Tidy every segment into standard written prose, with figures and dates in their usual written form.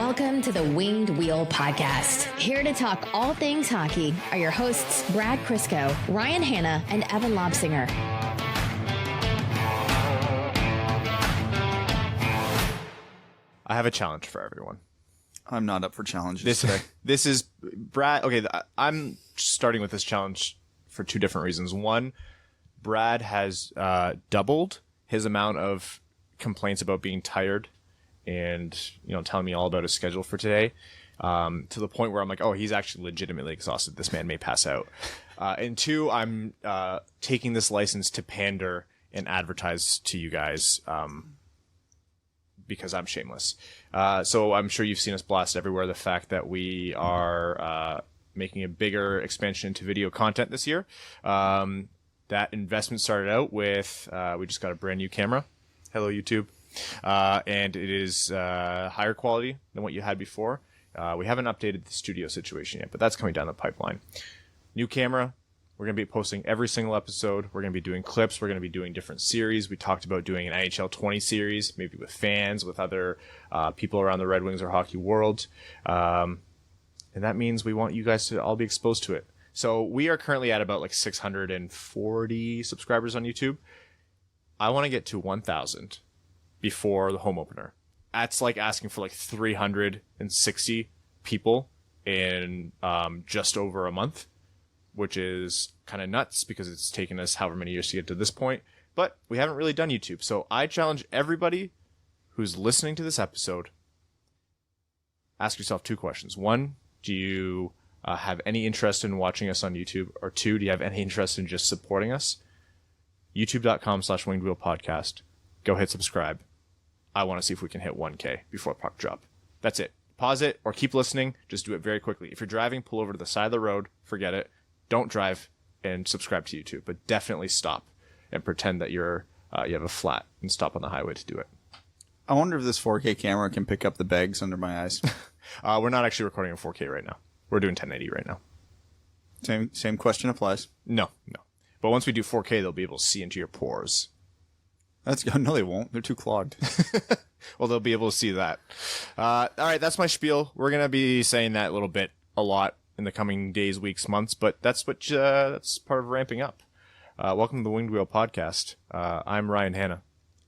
Welcome to the Winged Wheel Podcast. Here to talk all things hockey are your hosts, Brad Crisco, Ryan Hanna, and Evan Lobsinger. I have a challenge for everyone. I'm not up for challenges today. This is Brad. Okay, I'm starting with this challenge for two different reasons. One, Brad has doubled his amount of complaints about being tired and, telling me all about his schedule for today, to the point where I'm like, oh, he's actually legitimately exhausted. This man may pass out. And two, I'm taking this license to pander and advertise to you guys, because I'm shameless. So I'm sure you've seen us blast everywhere the fact that we are making a bigger expansion into video content this year. That investment started out with, we just got a brand new camera. Hello, YouTube. And it is higher quality than what you had before. We haven't updated the studio situation yet, but that's coming down the pipeline. New camera. We're going to be posting every single episode. We're going to be doing clips. We're going to be doing different series. We talked about doing an NHL 20 series, maybe with fans, with other people around the Red Wings or hockey world. And that means we want you guys to all be exposed to it. So we are currently at about 640 subscribers on YouTube. I want to get to 1,000 before the home opener. That's like asking for 360 people in just over a month, which is kind of nuts because it's taken us however many years to get to this point. But we haven't really done YouTube. So I challenge everybody who's listening to this episode, ask yourself two questions. One, do you have any interest in watching us on YouTube? Or two, do you have any interest in just supporting us? YouTube.com/wingedwheelpodcast. Go hit subscribe. I want to see if we can hit 1K before puck drop. That's it. Pause it or keep listening. Just do it very quickly. If you're driving, pull over to the side of the road. Forget it. Don't drive and subscribe to YouTube, but definitely stop and pretend that you have a flat and stop on the highway to do it. I wonder if this 4K camera can pick up the bags under my eyes. We're not actually recording in 4K right now. We're doing 1080 right now. Same question applies. No. But once we do 4K, they'll be able to see into your pores. No, they won't. They're too clogged. Well, they'll be able to see that. All right, that's my spiel. We're going to be saying that a lot in the coming days, weeks, months, but that's part of ramping up. Welcome to the Winged Wheel Podcast. I'm Ryan Hanna.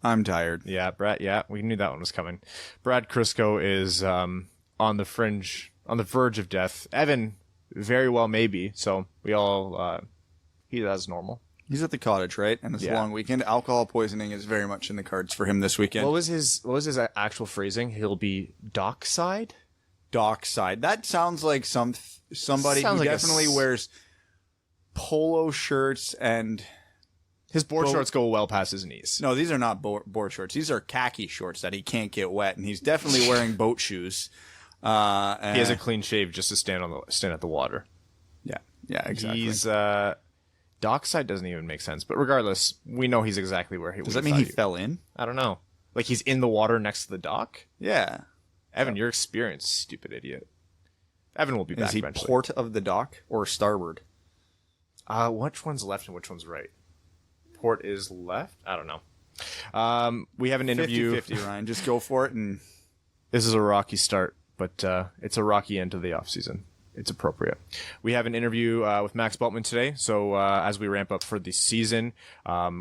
I'm tired. Yeah, Brad. Yeah, we knew that one was coming. Brad Crisco is on the verge of death. Evan, very well maybe. So we all he does normal. He's at the cottage, right? And it's a long weekend. Alcohol poisoning is very much in the cards for him this weekend. What was his actual phrasing? He'll be dockside? Dockside. That sounds like somebody who definitely wears polo shirts and his board shorts go well past his knees. No, these are not board shorts. These are khaki shorts that he can't get wet, and he's definitely wearing boat shoes. He has a clean shave just to stand at the water. Yeah, exactly. He's dockside doesn't even make sense, but regardless, we know he's exactly where he was. Does that mean he fell in? I don't know. Like he's in the water next to the dock? Yeah. Evan, you're experienced, stupid idiot. Evan will be back eventually. Is he port of the dock or starboard? Which one's left and which one's right? Port is left? I don't know. We have an interview. 50-50, Ryan. Just go for it. And this is a rocky start, but it's a rocky end to the offseason. It's appropriate. We have an interview with Max Bultman today. So as we ramp up for the season,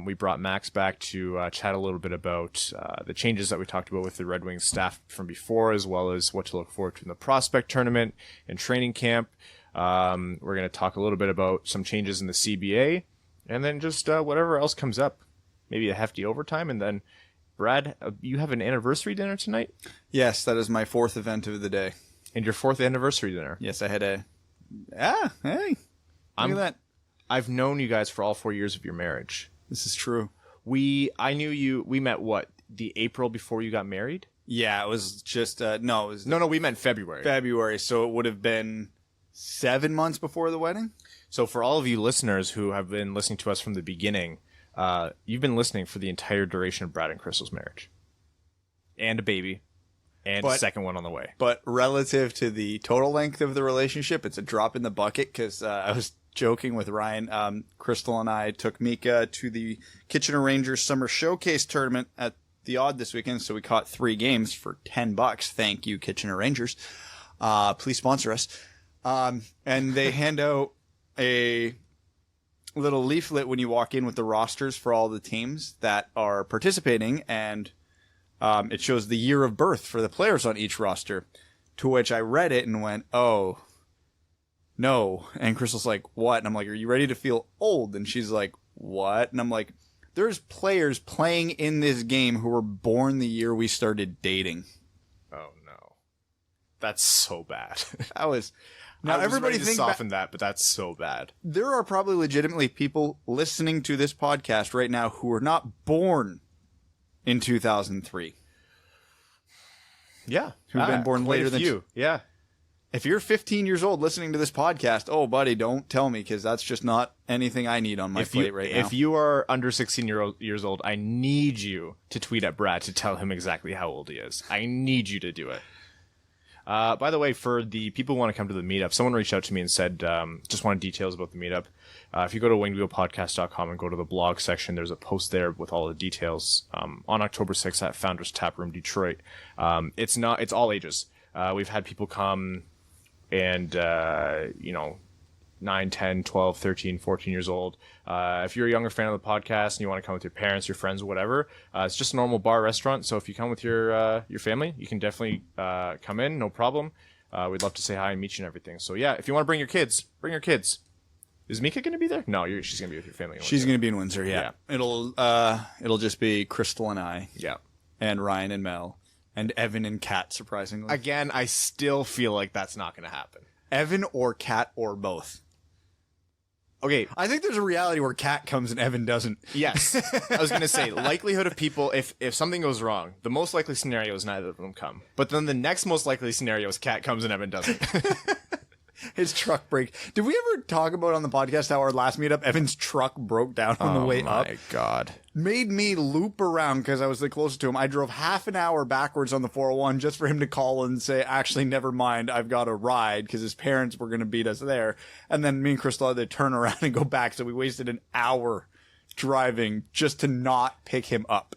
we brought Max back to chat a little bit about the changes that we talked about with the Red Wings staff from before, as well as what to look forward to in the prospect tournament and training camp. We're going to talk a little bit about some changes in the CBA, and then just whatever else comes up. Maybe a hefty overtime, and then Brad, you have an anniversary dinner tonight? Yes, that is my fourth event of the day. And your fourth anniversary dinner? Yes, I had a... Hey. Look at that. I've known you guys for all 4 years of your marriage. This is true. I knew you... We met, the April before you got married? Yeah, it was just... No, it was... No, we meant February. February, so it would have been 7 months before the wedding? So for all of you listeners who have been listening to us from the beginning, you've been listening for the entire duration of Brad and Crystal's marriage. And a baby. And a second one on the way. But relative to the total length of the relationship, it's a drop in the bucket because I was joking with Ryan. Crystal and I took Mika to the Kitchener Rangers Summer Showcase Tournament at the odd this weekend, so we caught 3 games for $10. Thank you, Kitchener Rangers. Please sponsor us. And they hand out a little leaflet when you walk in with the rosters for all the teams that are participating, and it shows the year of birth for the players on each roster, to which I read it and went, oh, no. And Crystal's like, what? And I'm like, are you ready to feel old? And she's like, what? And I'm like, there's players playing in this game who were born the year we started dating. Oh, no. That's so bad. That was... Now, I was everybody ready to soften that, but that's so bad. There are probably legitimately people listening to this podcast right now who were not born in 2003. Yeah. Who've been born later than you. Yeah. If you're 15 years old listening to this podcast, oh, buddy, don't tell me, because that's just not anything I need on my plate right now. If you are under 16 years old, I need you to tweet at Brad to tell him exactly how old he is. I need you to do it. By the way, for the people who want to come to the meetup, someone reached out to me and said, just wanted details about the meetup. If you go to wingedwheelpodcast.com and go to the blog section, there's a post there with all the details. On October 6th at Founders Tap Room, Detroit. It's all ages. We've had people come and, 9, 10, 12, 13, 14 years old. If you're a younger fan of the podcast and you want to come with your parents, your friends, whatever, it's just a normal bar restaurant. So if you come with your family, you can definitely come in, no problem. We'd love to say hi and meet you and everything. So yeah, if you want to bring your kids, bring your kids. Is Mika going to be there? No, she's going to be with your family. She's going to be in Windsor, yeah. It'll just be Crystal and I. Yeah. And Ryan and Mel. And Evan and Kat, surprisingly. Again, I still feel like that's not going to happen. Evan or Kat or both. Okay. I think there's a reality where Kat comes and Evan doesn't. Yes. I was going to say, likelihood of people, if something goes wrong, the most likely scenario is neither of them come. But then the next most likely scenario is Kat comes and Evan doesn't. His truck break. Did we ever talk about on the podcast how our last meetup, Evan's truck broke down on the way up? Oh, my God. Made me loop around because I was the closest to him. I drove half an hour backwards on the 401 just for him to call and say, actually, never mind, I've got a ride, because his parents were going to beat us there. And then me and Crystal had to turn around and go back, so we wasted an hour driving just to not pick him up.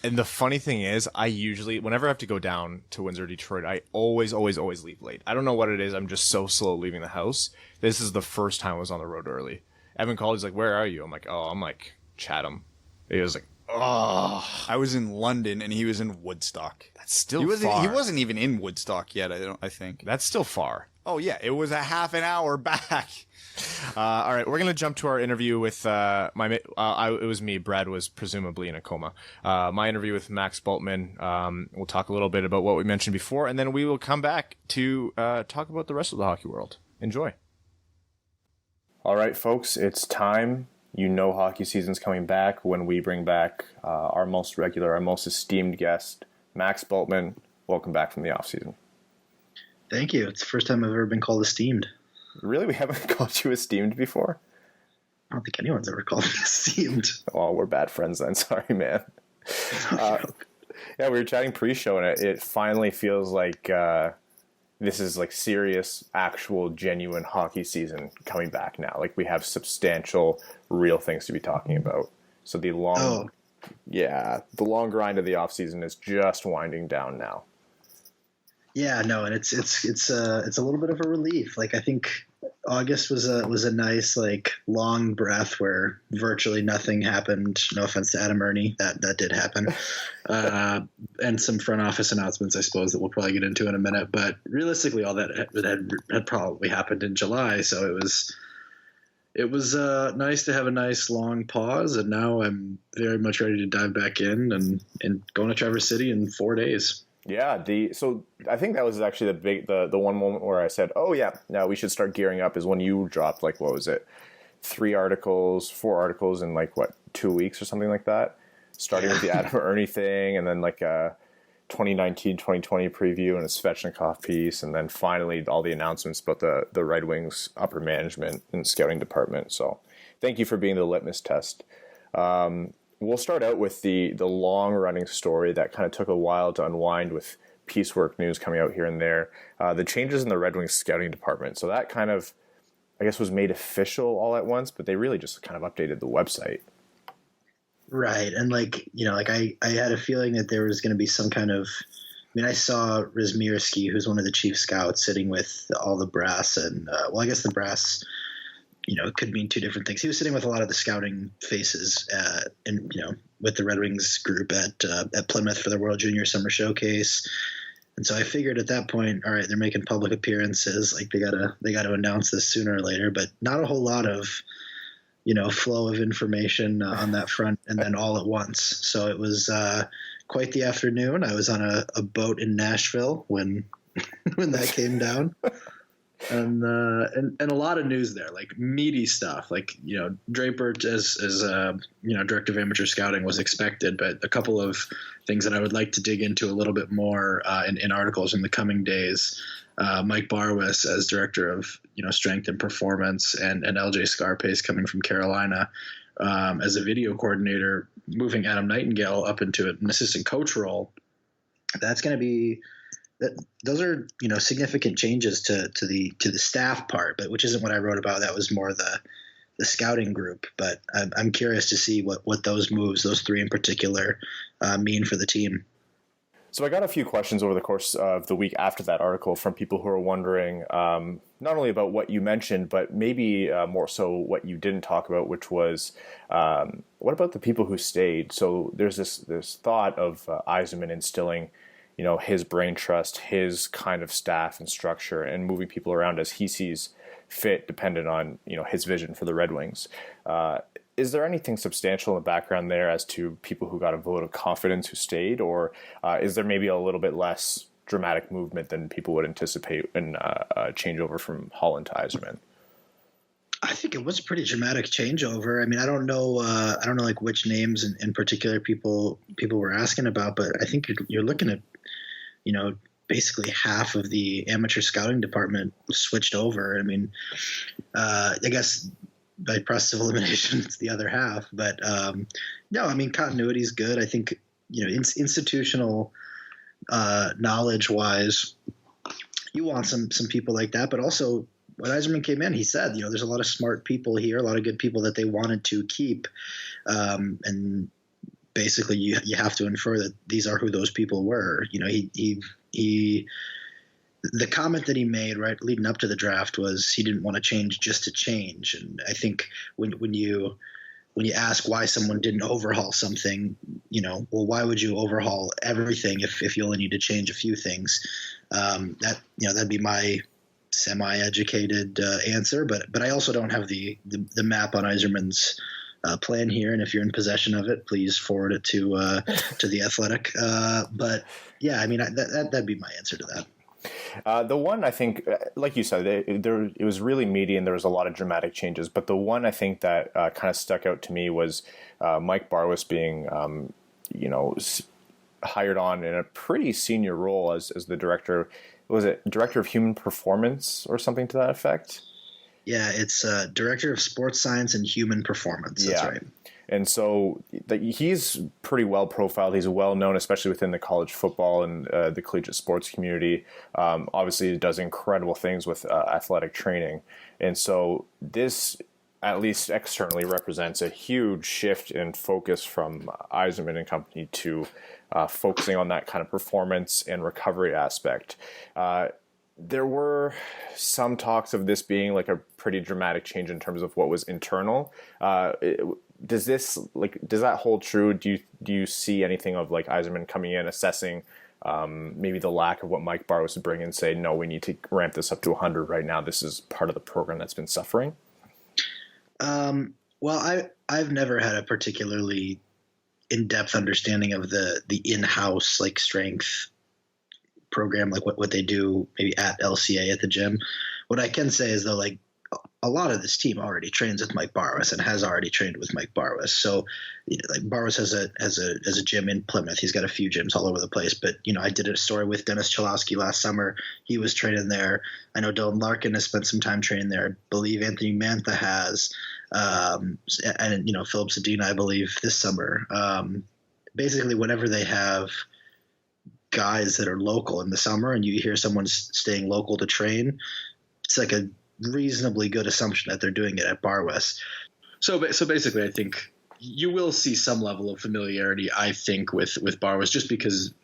And the funny thing is, I usually, whenever I have to go down to Windsor, Detroit, I always leave late. I don't know what it is. I'm just so slow leaving the house. This is the first time I was on the road early. Evan called. He's like, where are you? I'm like, Chatham. He was like, oh. I was in London and he was in Woodstock. That's still far. He wasn't even in Woodstock yet, I think. That's still far. Oh, yeah. It was a half an hour back. All right, we're going to jump to our interview with it was me. Brad was presumably in a coma. My interview with Max Bultman. We'll talk a little bit about what we mentioned before, and then we will come back to talk about the rest of the hockey world. Enjoy. All right, folks, it's time. You know hockey season's coming back when we bring back our most regular, our most esteemed guest, Max Bultman. Welcome back from the off-season. Thank you. It's the first time I've ever been called esteemed. Really? We haven't called you esteemed before? I don't think anyone's ever called me esteemed. Oh, we're bad friends then. Sorry, man. Yeah, we were chatting pre-show, and it finally feels like this is like serious, actual, genuine hockey season coming back now. Like we have substantial, real things to be talking about. So the long grind of the off season is just winding down now. Yeah, no, and it's a little bit of a relief. Like I think August was a nice like long breath where virtually nothing happened. No offense to Adam Ernie, that did happen, and some front office announcements, I suppose, that we'll probably get into in a minute. But realistically, all that had probably happened in July, so it was nice to have a nice long pause, and now I'm very much ready to dive back in and going to Traverse City in 4 days. Yeah, so I think that was actually the one moment where I said, "Oh yeah, now we should start gearing up." Is when you dropped like what was it, 4 articles in like 2 weeks or something like that. Starting with the Adam Ernie thing, and then like a 2019-2020 preview and a Svechnikov piece, and then finally all the announcements about the Red Wings upper management and scouting department. So thank you for being the litmus test. We'll start out with the long-running story that kind of took a while to unwind with piecework news coming out here and there. The changes in the Red Wings scouting department. So that kind of, I guess, was made official all at once, but they really just kind of updated the website. Right. And like, like I had a feeling that there was going to be some kind of, I saw Rizmirski, who's one of the chief scouts, sitting with all the brass, and I guess the brass, it could mean two different things. He was sitting with a lot of the scouting faces, and with the Red Wings group at Plymouth for the World Junior Summer Showcase. And so I figured at that point, all right, they're making public appearances, like they gotta announce this sooner or later, but not a whole lot of flow of information on that front, and then all at once. So it was quite the afternoon. I was on a boat in Nashville when that came down, and a lot of news there, like meaty stuff. Like Draper as director of amateur scouting was expected, but a couple of things that I would like to dig into a little bit more in articles in the coming days. Mike Barwis as director of strength and performance, and LJ Scarpace coming from Carolina as a video coordinator, moving Adam Nightingale up into an assistant coach role. That's going to be those are significant changes to the staff part, but which isn't what I wrote about. That was more the scouting group. But I'm curious to see what those moves, those three in particular, mean for the team. So I got a few questions over the course of the week after that article from people who are wondering not only about what you mentioned, but maybe more so what you didn't talk about, which was what about the people who stayed? So there's this thought of Yzerman instilling, his brain trust, his kind of staff and structure, and moving people around as he sees fit, dependent on his vision for the Red Wings. Is there anything substantial in the background there as to people who got a vote of confidence who stayed, or is there maybe a little bit less dramatic movement than people would anticipate in a changeover from Holland to Yzerman? I think it was a pretty dramatic changeover. I don't know like which names in particular people were asking about, but I think you're looking at basically half of the amateur scouting department switched over. I guess by process of elimination, it's the other half. But no, continuity is good. I think institutional knowledge wise, you want some people like that. But also, when Yzerman came in, he said, there's a lot of smart people here, a lot of good people that they wanted to keep, and basically you have to infer that these are who those people were. He the comment that he made right leading up to the draft was he didn't want to change just to change. And I think when you ask why someone didn't overhaul something, well, why would you overhaul everything if you only need to change a few things? That'd be my semi-educated answer, but I also don't have the map on Yzerman's plan here, and if you're in possession of it, please forward it to the Athletic. But yeah, that'd be my answer to that. The one, I think, like you said, it was really meaty and there was a lot of dramatic changes. But the one I think that kind of stuck out to me was Mike Barwis being, hired on in a pretty senior role as the director. Was it director of human performance or something to that effect? Yeah, it's director of sports science and human performance. That's right. And so he's pretty well profiled. He's well known, especially within the college football and the collegiate sports community. Obviously, he does incredible things with athletic training. And so this, at least externally, represents a huge shift in focus from Yzerman and company to focusing on that kind of performance and recovery aspect. There were some talks of this being like a pretty dramatic change in terms of what was internal. Does that hold true? Do you see anything of like Yzerman coming in, assessing maybe the lack of what Mike Barwis would bring and say, no, we need to ramp this up to 100 right now. This is part of the program that's been suffering. Well, I've never had a particularly in-depth understanding of the in-house like strength program, like what they do maybe at LCA at the gym. What I can say is though, like a lot of this team already trains with Mike Barwis and has already trained with Mike Barwis. So like Barwis has a gym in Plymouth. He's got a few gyms all over the place, but I did a story with Dennis Chalowski last summer. He was training there. I know Dylan Larkin has spent some time training there. I believe Anthony Mantha has, and Philip Sedina, I believe this summer. Basically whenever they have guys that are local in the summer and you hear someone's staying local to train, it's like a reasonably good assumption that they're doing it at Barwis. So basically, I think you will see some level of familiarity, I think, with Barwas, just because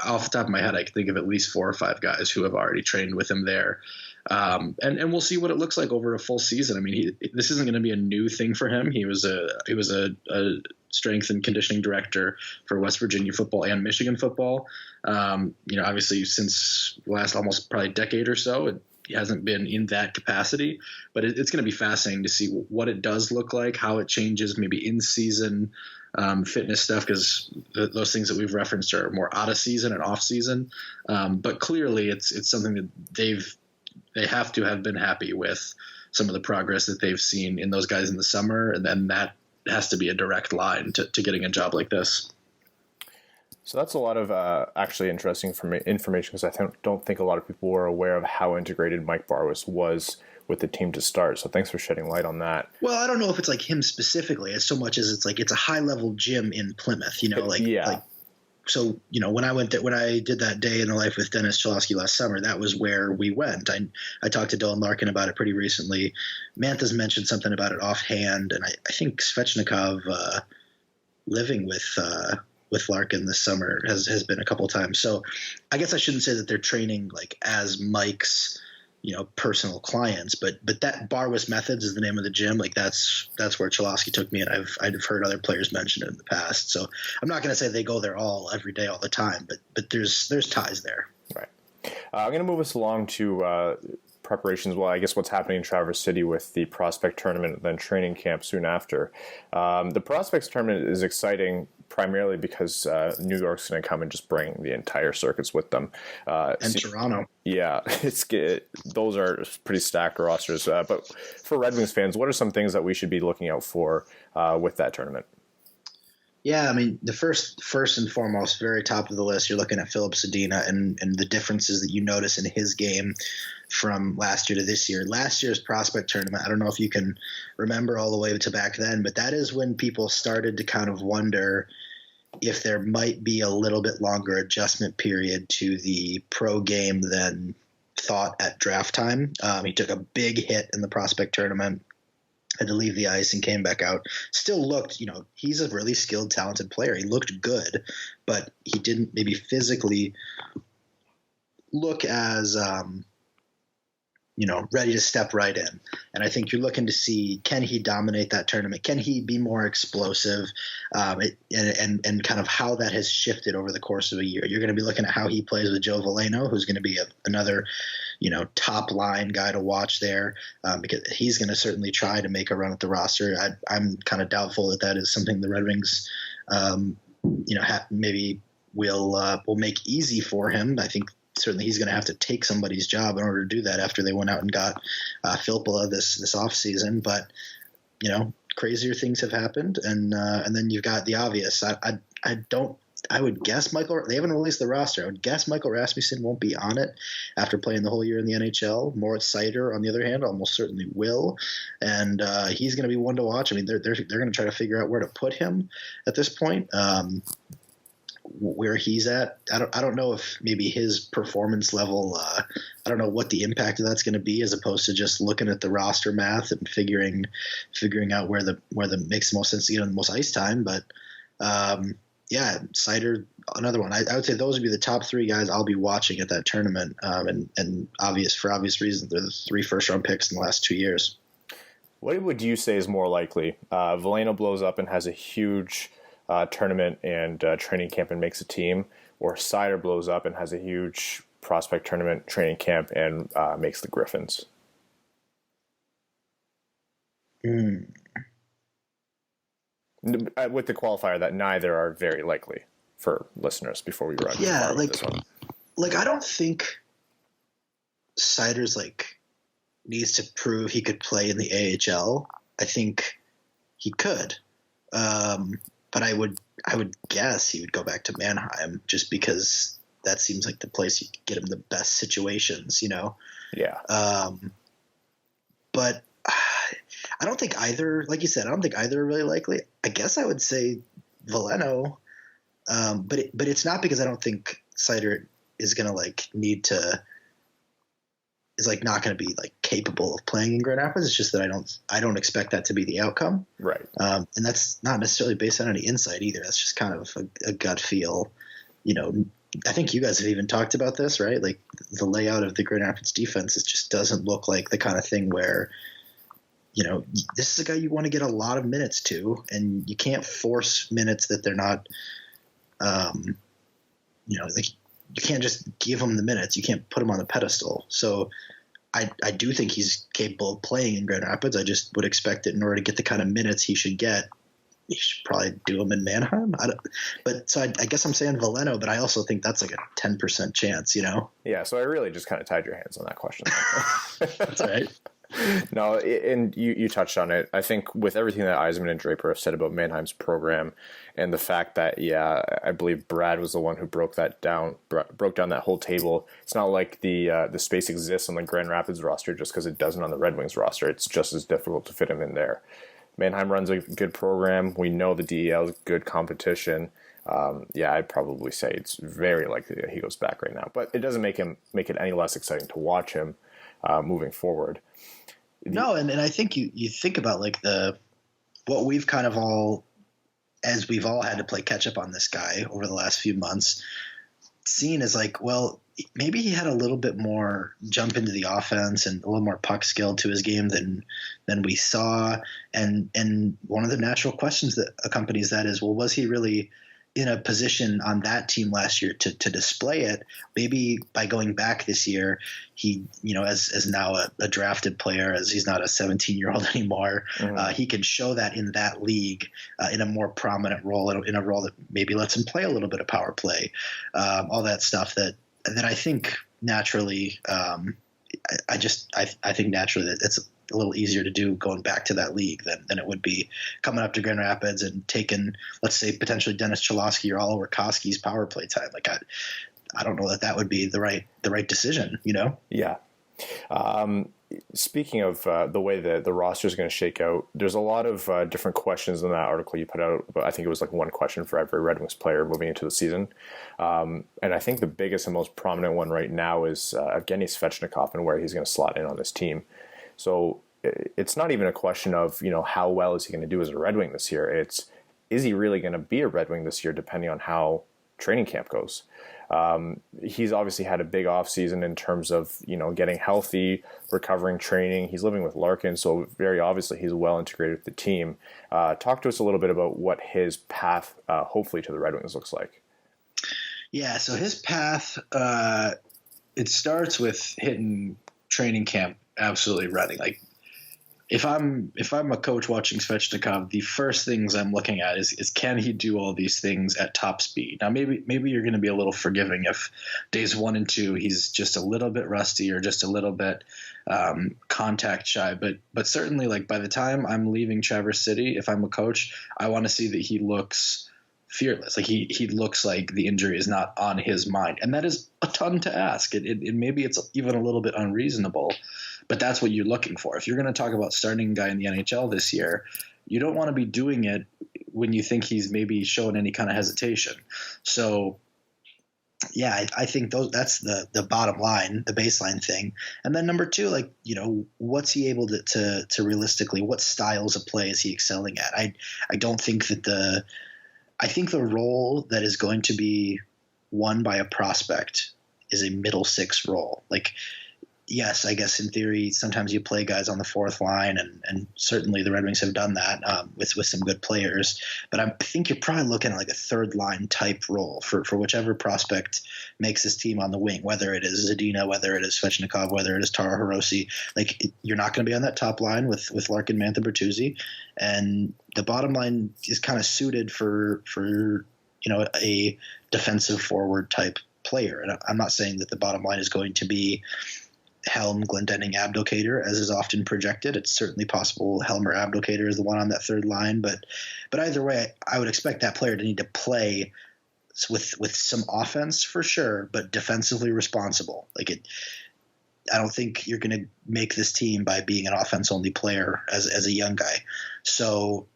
off the top of my head, I can think of at least 4 or 5 guys who have already trained with him there. And we'll see what it looks like over a full season. I mean, this isn't going to be a new thing for him. He was a strength and conditioning director for West Virginia football and Michigan football. Obviously since the last almost probably decade or so, he hasn't been in that capacity, but it's going to be fascinating to see what it does look like, how it changes, maybe in season fitness stuff, because those things that we've referenced are more out of season and off season. But clearly it's something that they have to have been happy with some of the progress that they've seen in those guys in the summer. And then that has to be a direct line to getting a job like this. So that's a lot of actually interesting information, because I don't think a lot of people were aware of how integrated Mike Barwas was with the team to start. So thanks for shedding light on that. Well, I don't know if it's like him specifically as so much as it's a high level gym in Plymouth, So, when I did that day in the life with Dennis Cholowski last summer, that was where we went. I talked to Dylan Larkin about it pretty recently. Mantha's mentioned something about it offhand, and I think Svechnikov living with Larkin this summer has been a couple times. So I guess I shouldn't say that they're training like as Mike's personal clients, but that Barwas Methods is the name of the gym. Like that's where Cholowski took me, and I've heard other players mention it in the past. So I'm not going to say they go there every day all the time, but there's ties there. Right. I'm going to move us along to preparations. Well, I guess what's happening in Traverse City with the prospect tournament and then training camp soon after. The prospects tournament is exciting primarily because New York's going to come and just bring the entire circuits with them. And Toronto. Yeah, those are pretty stacked rosters. But for Red Wings fans, what are some things that we should be looking out for with that tournament? Yeah, I mean, the first and foremost, very top of the list, you're looking at Philip Zadina and the differences that you notice in his game from last year to this year. Last year's prospect tournament, I don't know if you can remember all the way to back then, but that is when people started to kind of wonder if there might be a little bit longer adjustment period to the pro game than thought at draft time. He took a big hit in the prospect tournament, had to leave the ice and came back out. Still looked, he's a really skilled, talented player. He looked good, but he didn't maybe physically look as ready to step right in. And I think you're looking to see, can he dominate that tournament? Can he be more explosive? And kind of how that has shifted over the course of a year. You're going to be looking at how he plays with Joe Veleno, who's going to be another, top line guy to watch there, because he's going to certainly try to make a run at the roster. I'm kind of doubtful that is something the Red Wings, maybe will make easy for him. I think certainly he's going to have to take somebody's job in order to do that after they went out and got Filppula this offseason. But, crazier things have happened. And then you've got the obvious. I would guess they haven't released the roster. I would guess Michael Rasmussen won't be on it after playing the whole year in the NHL. Moritz Seider, on the other hand, almost certainly will. And he's going to be one to watch. I mean, they're going to try to figure out where to put him at this point. Where he's at, I don't know if maybe his performance level, I don't know what the impact of that's going to be, as opposed to just looking at the roster math and figuring out where the makes the most sense to get on the most ice time. But Seider, another one. I would say those would be the top 3 guys I'll be watching at that tournament. And for obvious reasons, they're the 3 first-round picks in the last 2 years. What would you say is more likely? Veleno blows up and has a huge tournament and training camp and makes a team, or Seider blows up and has a huge prospect tournament, training camp, and makes the Griffins? With the qualifier that neither are very likely for listeners before we run. Yeah, this one. I don't think Seider's needs to prove he could play in the AHL. I think he could. But I would guess he would go back to Mannheim, just because that seems like the place you could get him the best situations, Yeah. But I don't think either, like you said, I don't think either are really likely. I guess I would say Veleno, but it's not because I don't think Seider is going to not going to be capable of playing in Grand Rapids. It's just that I don't expect that to be the outcome. Right. And that's not necessarily based on any insight either. That's just kind of a gut feel. I think you guys have even talked about this, right? Like the layout of the Grand Rapids defense, it just doesn't look like the kind of thing where, this is a guy you want to get a lot of minutes to, and you can't force minutes that they're not, like you can't just give him the minutes. You can't put him on the pedestal. So I do think he's capable of playing in Grand Rapids. I just would expect that in order to get the kind of minutes he should get, you should probably do him in Mannheim. I guess I'm saying Veleno, but I also think that's like a 10% chance, Yeah, so I really just kind of tied your hands on that question. That's all right. No, and you touched on it. I think with everything that Yzerman and Draper have said about Mannheim's program and the fact that, I believe Brad was the one who broke down that whole table. It's not like the space exists on the Grand Rapids roster just because it doesn't on the Red Wings roster. It's just as difficult to fit him in there. Mannheim runs a good program. We know the DEL is good competition. I'd probably say it's very likely that he goes back right now. But it doesn't make it any less exciting to watch him moving forward. No, and I think you think about like what we've kind of all, as we've all had to play catch up on this guy over the last few months, seen as like, well, maybe he had a little bit more jump into the offense and a little more puck skill to his game than we saw. And one of the natural questions that accompanies that is, well, was he really in a position on that team last year to display it? Maybe by going back this year, he, as now a drafted player, as he's not a 17-year-old anymore, he can show that in that league in a more prominent role, in a role that maybe lets him play a little bit of power play, all that stuff that I think naturally, I think naturally that it's a little easier to do going back to that league than it would be coming up to Grand Rapids and taking, let's say, potentially Dennis Cholowski or Oliver Koski's power play time. Like I don't know that would be the right decision, Yeah. Speaking of the way that the roster is going to shake out, there's a lot of different questions in that article you put out. But I think it was like one question for every Red Wings player moving into the season. And I think the biggest and most prominent one right now is Evgeny Svechnikov and where he's going to slot in on this team. So it's not even a question of, how well is he going to do as a Red Wing this year? It's, is he really going to be a Red Wing this year, depending on how training camp goes? He's obviously had a big off season in terms of, getting healthy, recovering, training. He's living with Larkin, so very obviously he's well integrated with the team. Talk to us a little bit about what his path, hopefully, to the Red Wings looks like. Yeah, so his path, it starts with hitting training camp absolutely running. Like if I'm a coach watching Svechnikov, the first things I'm looking at is can he do all these things at top speed? Now maybe you're going to be a little forgiving if days 1 and 2 he's just a little bit rusty or just a little bit contact shy, but certainly like by the time I'm leaving Traverse City, if I'm a coach, I want to see that he looks fearless. Like he looks like the injury is not on his mind, and that is a ton to ask. It maybe it's even a little bit unreasonable, but that's what you're looking for. If you're going to talk about starting a guy in the NHL this year, you don't want to be doing it when you think he's maybe showing any kind of hesitation. So yeah, I think that's the bottom line, the baseline thing. And then number 2, like, what's he able to realistically, what styles of play is he excelling at? I don't think that I think the role that is going to be won by a prospect is a middle 6 role. Like, yes, I guess in theory, sometimes you play guys on the 4th line, and certainly the Red Wings have done that with some good players. But I think you're probably looking at like a 3rd line type role for whichever prospect makes this team on the wing, whether it is Zadina, whether it is Svechnikov, whether it is Taro Hirose. Like, you're not going to be on that top line with Larkin, Mantha, Bertuzzi, and the bottom line is kind of suited for a defensive forward type player. And I'm not saying that the bottom line is going to be Helm, Glendening, Abdelkader, as is often projected. It's certainly possible Helm or Abdelkader is the one on that 3rd line, but either way, I would expect that player to need to play with some offense for sure, but defensively responsible. I don't think you're going to make this team by being an offense-only player as a young guy. So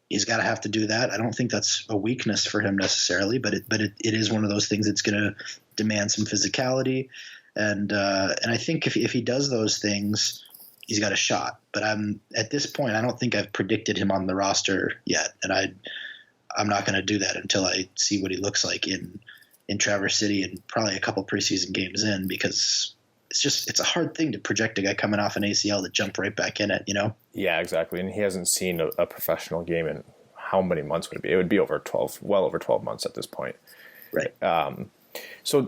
he's got to have to do that. I don't think that's a weakness for him necessarily, but it is one of those things that's going to demand some physicality. And I think if he does those things, he's got a shot. But at this point, I don't think I've predicted him on the roster yet, and I'm not going to do that until I see what he looks like in Traverse City and probably a couple preseason games in, because it's a hard thing to project a guy coming off an ACL to jump right back in it, you know? Yeah, exactly. And he hasn't seen a professional game in how many months would it be? It would be well over 12 months at this point. Right. So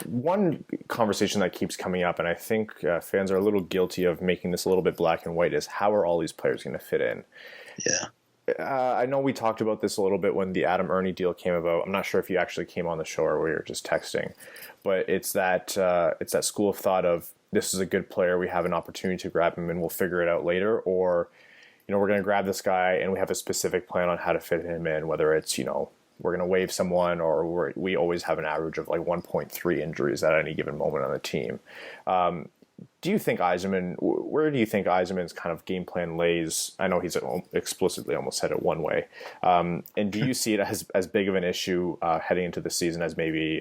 one conversation that keeps coming up, and I think fans are a little guilty of making this a little bit black and white, is how are all these players going to fit in? Yeah. I know we talked about this a little bit when the Adam Ernie deal came about. I'm not sure if you actually came on the show or we were just texting, but it's that school of thought of, this is a good player, we have an opportunity to grab him and we'll figure it out later, or, you know, we're going to grab this guy and we have a specific plan on how to fit him in, whether it's, you know, we're going to waive someone or we always have an average of like 1.3 injuries at any given moment on the team. Do you think where do you think Yzerman's kind of game plan lays? I know he's explicitly almost said it one way. And do you see it as big of an issue heading into the season as maybe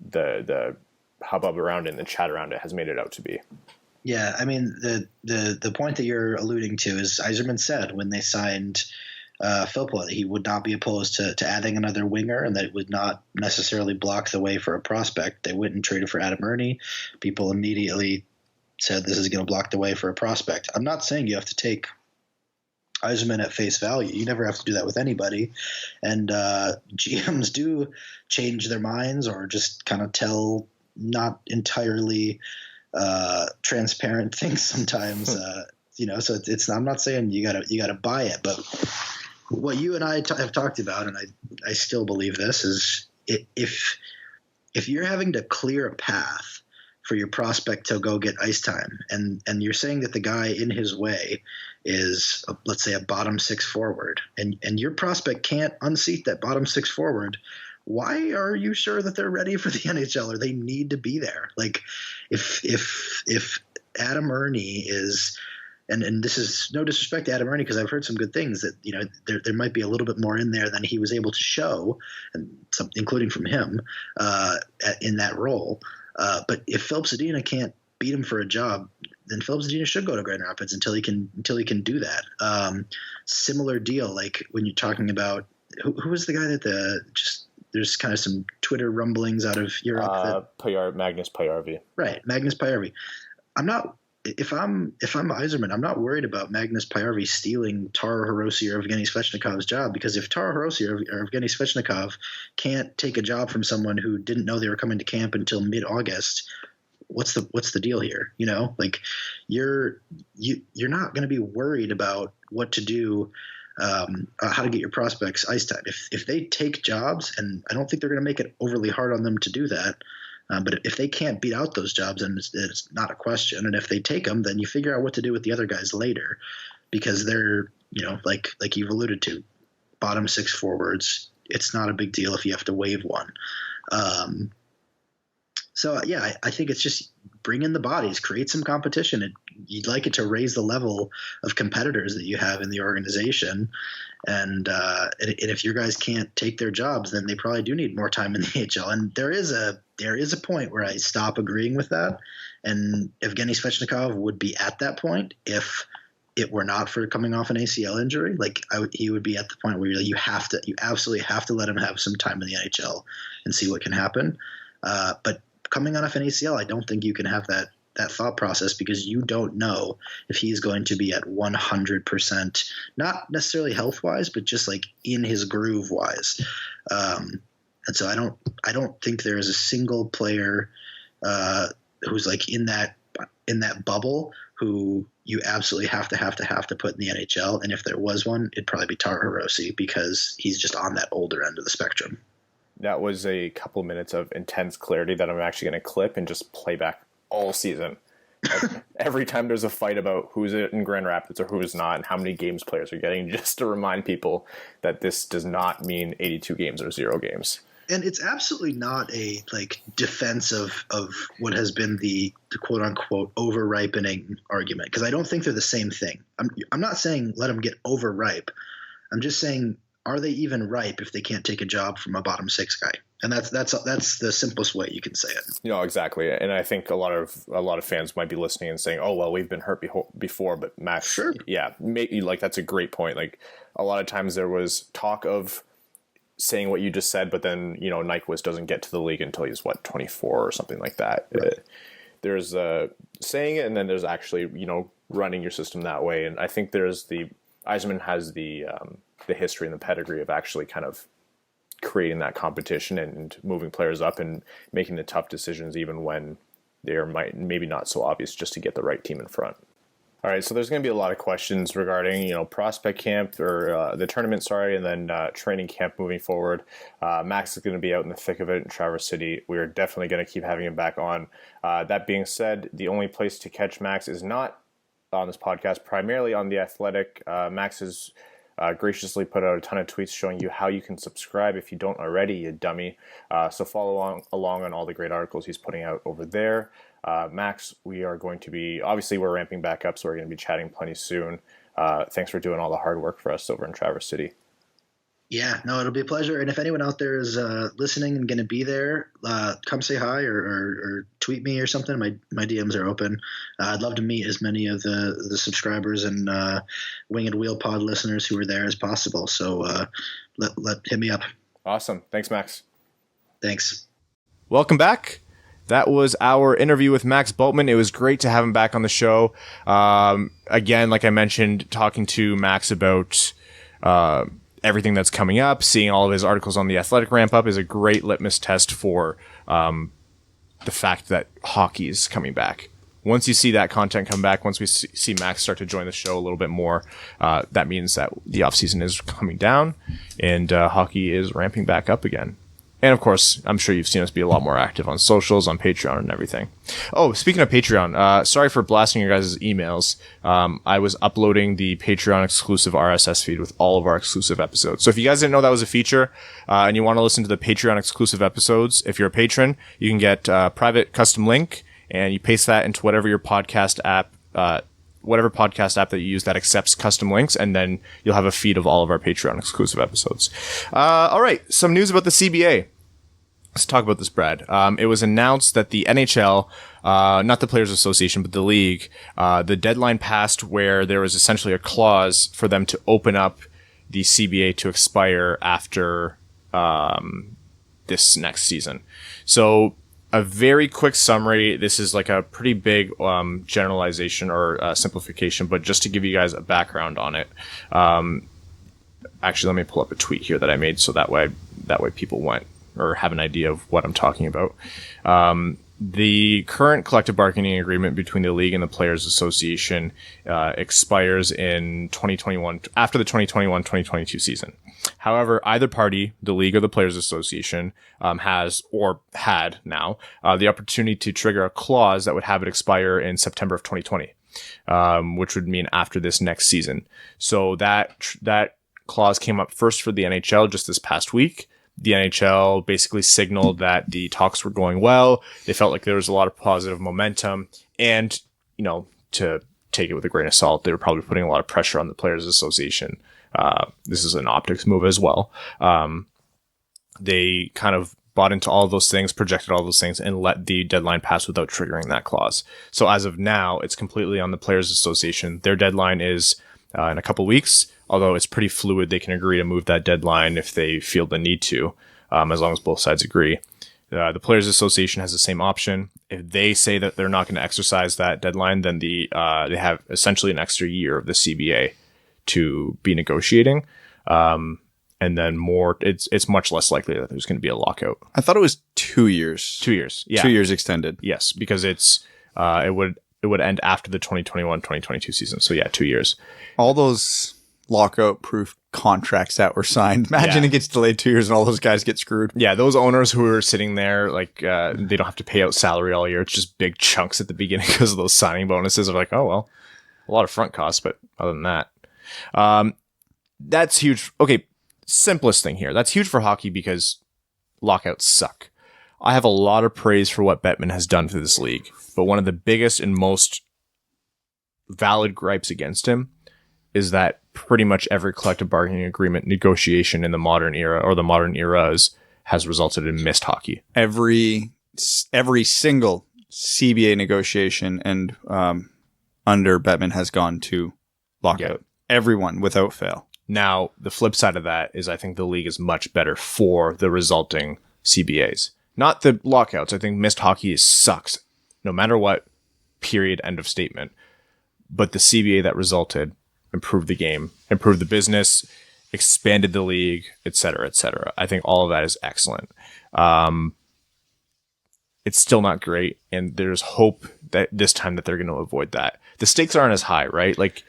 the hubbub around it and the chat around it has made it out to be? Yeah, I mean, the point that you're alluding to is Yzerman said when they signed Filppula that he would not be opposed to adding another winger, and that it would not necessarily block the way for a prospect. They went and traded for Adam Ernie. People immediately said this is going to block the way for a prospect. I'm not saying you have to take Yzerman at face value. You never have to do that with anybody. And GMs do change their minds or just kind of tell not entirely transparent things sometimes. So it's I'm not saying you gotta buy it, but what you and I have talked about, and I still believe this, is if you're having to clear a path for your prospect to go get ice time, and you're saying that the guy in his way is, let's say, a bottom six forward, and your prospect can't unseat that bottom six forward, why are you sure that they're ready for the NHL, or they need to be there? Like if Adam Ernie is – and this is no disrespect to Adam Ernie, because I've heard some good things that, you know, there might be a little bit more in there than he was able to show, and some, including from him in that role. But if Philip Zadina can't beat him for a job, then Philip Zadina should go to Grand Rapids until he can do that. Similar deal, like when you're talking about who was the guy that there's kind of some Twitter rumblings out of Europe. Magnus Pajärvi. Right, Magnus Pajärvi. If I'm Yzerman, I'm not worried about Magnus Pajärvi stealing Taro Hirose or Evgeny Svechnikov's job, because if Taro Hirose or Evgeny Svechnikov can't take a job from someone who didn't know they were coming to camp until mid-August, what's the deal here? You know, like you're not going to be worried about what to do, how to get your prospects ice time. If they take jobs, and I don't think they're going to make it overly hard on them to do that. But if they can't beat out those jobs, then it's not a question. And if they take them, then you figure out what to do with the other guys later, because they're, you know, like you've alluded to, bottom six forwards. It's not a big deal if you have to waive one. So yeah, I think it's just bring in the bodies, create some competition. You'd like it to raise the level of competitors that you have in the organization. And if your guys can't take their jobs, then they probably do need more time in the AHL. And there is a point where I stop agreeing with that. And Evgeny Svechnikov would be at that point if it were not for coming off an ACL injury. Like he would be at the point where you absolutely have to let him have some time in the NHL and see what can happen. But coming off an ACL, I don't think you can have that thought process, because you don't know if he's going to be at 100%, not necessarily health wise, but just like in his groove wise. And so I don't think there is a single player who's like in that bubble who you absolutely have to put in the NHL. And if there was one, it'd probably be Taro Hirose, because he's just on that older end of the spectrum. That was a couple minutes of intense clarity that I'm actually going to clip and just play back all season. Every time there's a fight about who's in Grand Rapids or who's not and how many games players are getting, just to remind people that this does not mean 82 games or 0 games. And it's absolutely not a defense of what has been the quote unquote over ripening argument, because I don't think they're the same thing. I'm not saying let them get overripe. I'm just saying are they even ripe if they can't take a job from a bottom six guy? And that's the simplest way you can say it. Exactly. And I think a lot of fans might be listening and saying, "Oh, well, we've been hurt before," but Max, sure. Yeah, maybe, like, that's a great point. Like, a lot of times there was talk of saying what you just said, but then, Nyquist doesn't get to the league until he's 24 or something like that. Right. There's saying it, and then there's actually, running your system that way. And I think Yzerman has the history and the pedigree of actually kind of creating that competition and moving players up and making the tough decisions even when they're maybe not so obvious, just to get the right team in front. All right, so there's going to be a lot of questions regarding, prospect camp or the tournament, and then training camp moving forward. Max is going to be out in the thick of it in Traverse City. We're definitely going to keep having him back on. That being said, the only place to catch Max is not on this podcast, primarily on The Athletic. Max has graciously put out a ton of tweets showing you how you can subscribe if you don't already, you dummy. So follow along on all the great articles he's putting out over there. Max, we are going to be, obviously we're ramping back up, so we're going to be chatting plenty soon. Thanks for doing all the hard work for us over in Traverse City. Yeah, no, it'll be a pleasure. And if anyone out there is listening and going to be there, come say hi or tweet me or something. My DMs are open. I'd love to meet as many of the subscribers and Winged Wheel Pod listeners who are there as possible. So hit me up. Awesome. Thanks, Max. Thanks. Welcome back. That was our interview with Max Bultman. It was great to have him back on the show. Again, like I mentioned, talking to Max about everything that's coming up, seeing all of his articles on The Athletic ramp up is a great litmus test for the fact that hockey is coming back. Once you see that content come back, once we see Max start to join the show a little bit more, that means that the offseason is coming down and hockey is ramping back up again. And of course, I'm sure you've seen us be a lot more active on socials, on Patreon, and everything. Oh, speaking of Patreon, sorry for blasting your guys' emails. I was uploading the Patreon exclusive RSS feed with all of our exclusive episodes. So if you guys didn't know that was a feature, and you want to listen to the Patreon exclusive episodes, if you're a patron, you can get a private custom link, and you paste that into whatever podcast app that you use that accepts custom links, and then you'll have a feed of all of our Patreon exclusive episodes. All right, some news about the CBA. Let's talk about this, Brad. It was announced that the NHL, not the Players Association, but the league, the deadline passed where there was essentially a clause for them to open up the CBA to expire after this next season. So a very quick summary. This is like a pretty big generalization or simplification, but just to give you guys a background on it. Actually, let me pull up a tweet here that I made so that way people went or have an idea of what I'm talking about. The current collective bargaining agreement between the league and the Players Association expires in 2021, after the 2021-2022 season. However, either party, the league or the Players Association, has or had now the opportunity to trigger a clause that would have it expire in September of 2020, which would mean after this next season. So that clause came up first for the NHL just this past week. The NHL basically signaled that the talks were going well. They felt like there was a lot of positive momentum. And, to take it with a grain of salt, they were probably putting a lot of pressure on the Players Association. This is an optics move as well. They kind of bought into all of those things, projected all those things, and let the deadline pass without triggering that clause. So as of now, it's completely on the Players Association. Their deadline is in a couple weeks. Although it's pretty fluid, they can agree to move that deadline if they feel the need to, as long as both sides agree. The Players Association has the same option. If they say that they're not going to exercise that deadline, then they have essentially an extra year of the CBA to be negotiating. And then it's much less likely that there's going to be a lockout. I thought it was 2 years. 2 years. Yeah. 2 years extended. Yes, because it would end after the 2021-2022 season. So yeah, 2 years. All those lockout-proof contracts that were signed. Imagine it gets delayed 2 years and all those guys get screwed. Yeah, those owners who are sitting there, like, they don't have to pay out salary all year. It's just big chunks at the beginning because of those signing bonuses. Are like, oh, well, a lot of front costs, but other than that. That's huge. Okay, simplest thing here. That's huge for hockey because lockouts suck. I have a lot of praise for what Bettman has done for this league, but one of the biggest and most valid gripes against him is that pretty much every collective bargaining agreement negotiation in the modern era or the modern eras has resulted in missed hockey. Every single CBA negotiation and under Bettman has gone to lockout. Yeah. Everyone without fail. Now, the flip side of that is I think the league is much better for the resulting CBAs. Not the lockouts. I think missed hockey sucks no matter what, period, end of statement. But the CBA that resulted improved the game, improved the business, expanded the league, et cetera, et cetera. I think all of that is excellent. It's still not great, and there's hope that this time that they're going to avoid that. The stakes aren't as high, right? Like,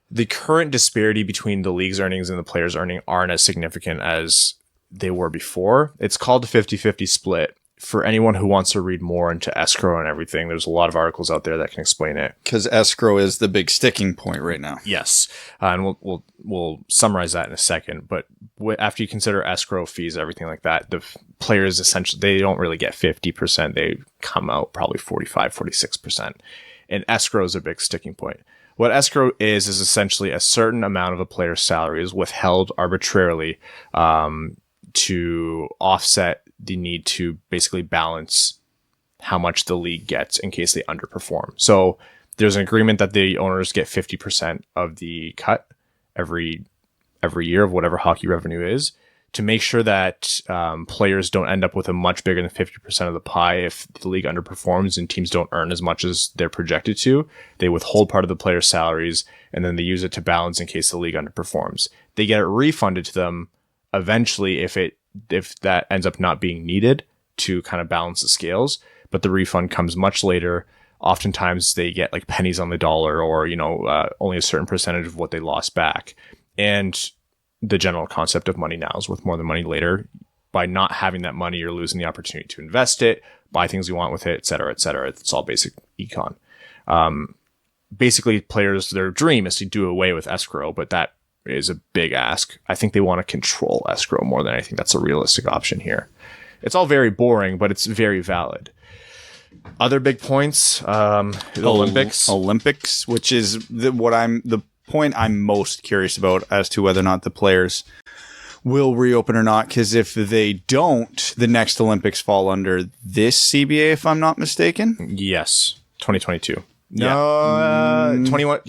the current disparity between the league's earnings and the players' earning aren't as significant as they were before. It's called a 50-50 split. For anyone who wants to read more into escrow and everything, there's a lot of articles out there that can explain it. Because escrow is the big sticking point right now. Yes, and we'll summarize that in a second. But after you consider escrow fees, everything like that, the players essentially, they don't really get 50%. They come out probably 45, 46%. And escrow is a big sticking point. What escrow is essentially a certain amount of a player's salary is withheld arbitrarily to offset the need to basically balance how much the league gets in case they underperform. So there's an agreement that the owners get 50% of the cut every year of whatever hockey revenue is, to make sure that players don't end up with a much bigger than 50% of the pie if the league underperforms and teams don't earn as much as they're projected to. They withhold part of the players' salaries, and then they use it to balance in case the league underperforms. They get it refunded to them eventually if that ends up not being needed to kind of balance the scales, but the refund comes much later. Oftentimes they get like pennies on the dollar, or only a certain percentage of what they lost back. And the general concept of money now is worth more than money later. By not having that money, you're losing the opportunity to invest it, buy things you want with it, et cetera, et cetera. It's all basic econ. Basically, players, their dream is to do away with escrow, but that is a big ask. I think they want to control escrow more than anything. That's a realistic option here. It's all very boring, but it's very valid. Other big points, the Olympics, which is the point I'm most curious about as to whether or not the players will reopen or not. Because if they don't, the next Olympics fall under this CBA, if I'm not mistaken. Yes, 2022. No, 2021,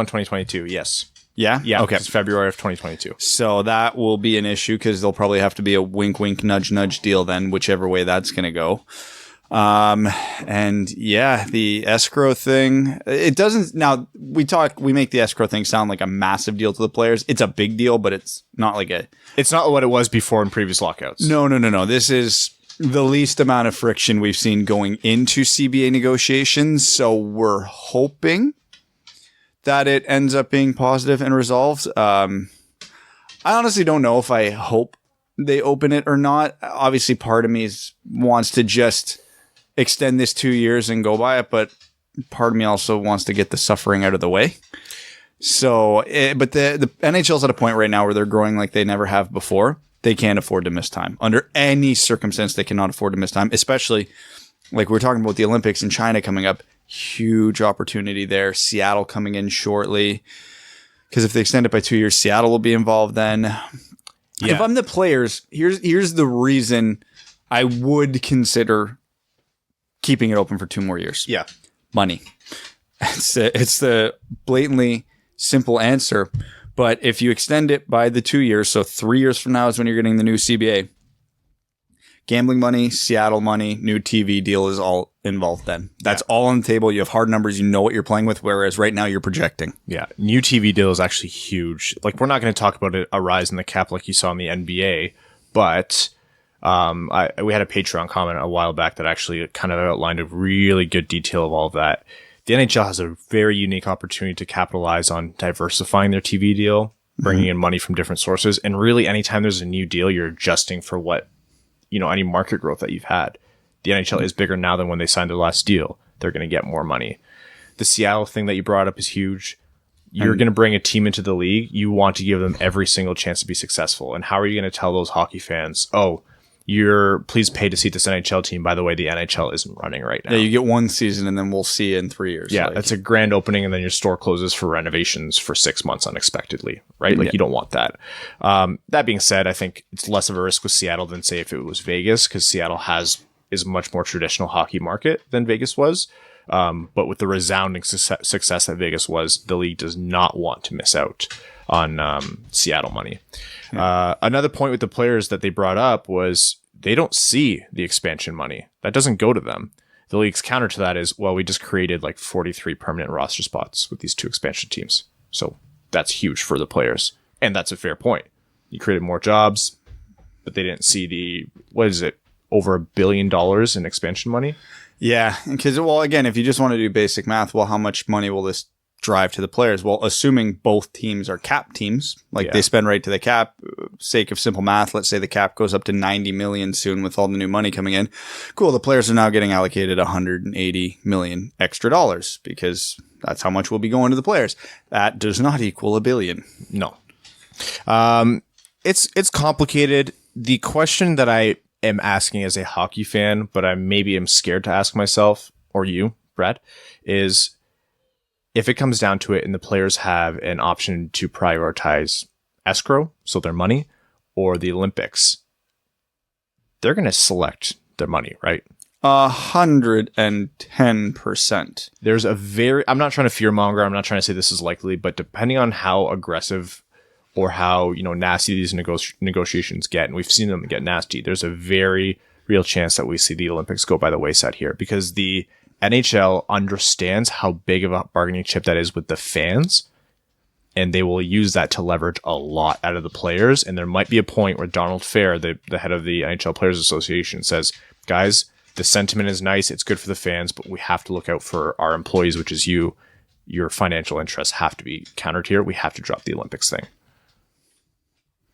2022. Yes. Yeah? Yeah. Okay. It's February of 2022. So that will be an issue because there'll probably have to be a wink, wink, nudge, nudge deal then, whichever way that's going to go. And yeah, the escrow thing, it doesn't, now we make the escrow thing sound like a massive deal to the players. It's a big deal, but it's not it's not what it was before in previous lockouts. No. This is the least amount of friction we've seen going into CBA negotiations. So we're hoping that it ends up being positive and resolved. I honestly don't know if I hope they open it or not. Obviously, part of me wants to just extend this 2 years and go by it, but part of me also wants to get the suffering out of the way. So, but the NHL's at a point right now where they're growing like they never have before. They can't afford to miss time. Under any circumstance, they cannot afford to miss time, especially like we're talking about the Olympics in China coming up. Huge opportunity there. Seattle coming in shortly. Because if they extend it by 2 years, Seattle will be involved then. Yeah. If I'm the players, here's the reason I would consider keeping it open for 2 more years. Yeah. Money. It's the blatantly simple answer. But if you extend it by the 2 years, so 3 years from now is when you're getting the new CBA. Gambling money, Seattle money, new TV deal is all involved then. That's all on the table. You have hard numbers. You know what you're playing with, whereas right now you're projecting. Yeah. New TV deal is actually huge. Like, we're not going to talk about a rise in the cap like you saw in the NBA, but we had a Patreon comment a while back that actually kind of outlined a really good detail of all of that. The NHL has a very unique opportunity to capitalize on diversifying their TV deal, bringing in money from different sources. And really, anytime there's a new deal, you're adjusting for what, any market growth that you've had. The NHL is bigger now than when they signed their last deal. They're going to get more money. The Seattle thing that you brought up is huge. You're going to bring a team into the league. You want to give them every single chance to be successful. And how are you going to tell those hockey fans, oh, please pay to see this NHL team. By the way, the NHL isn't running right now. Yeah, you get one season and then we'll see you in 3 years. Yeah, that's a grand opening, and then your store closes for renovations for 6 months unexpectedly, right? Like, you don't want that. That being said, I think it's less of a risk with Seattle than, say, if it was Vegas, because Seattle is a much more traditional hockey market than Vegas was. But with the resounding success that Vegas was, the league does not want to miss out on Seattle money. Another point with the players that they brought up was they don't see the expansion money. That doesn't go to them. The league's counter to that is, well, we just created like 43 permanent roster spots with these 2 expansion teams. So that's huge for the players. And that's a fair point. You created more jobs, but they didn't see over $1 billion in expansion money? Yeah, because, well, again, if you just want to do basic math, well, how much money will this drive to the players? Well, assuming both teams are cap teams, like they spend right to the cap, sake of simple math, let's say the cap goes up to 90 million soon with all the new money coming in. Cool, the players are now getting allocated 180 million extra dollars because that's how much will be going to the players. That does not equal $1 billion. No. It's complicated. The question that I am asking as a hockey fan, but I maybe am scared to ask myself, or you, Brad, is if it comes down to it and the players have an option to prioritize escrow, so their money, or the Olympics, they're going to select their money, right? 110%. There's I'm not trying to fearmonger. I'm not trying to say this is likely, but depending on how aggressive or how, nasty these negotiations get, and we've seen them get nasty, there's a very real chance that we see the Olympics go by the wayside here, because the NHL understands how big of a bargaining chip that is with the fans, and they will use that to leverage a lot out of the players. And there might be a point where Donald Fair, the head of the NHL Players Association, says, guys, the sentiment is nice, it's good for the fans, but we have to look out for our employees, which is you. Your financial interests have to be countered here. We have to drop the Olympics thing.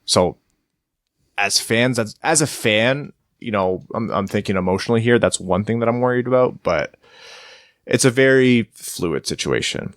So as a fan, I'm thinking emotionally here. That's one thing that I'm worried about, but it's a very fluid situation.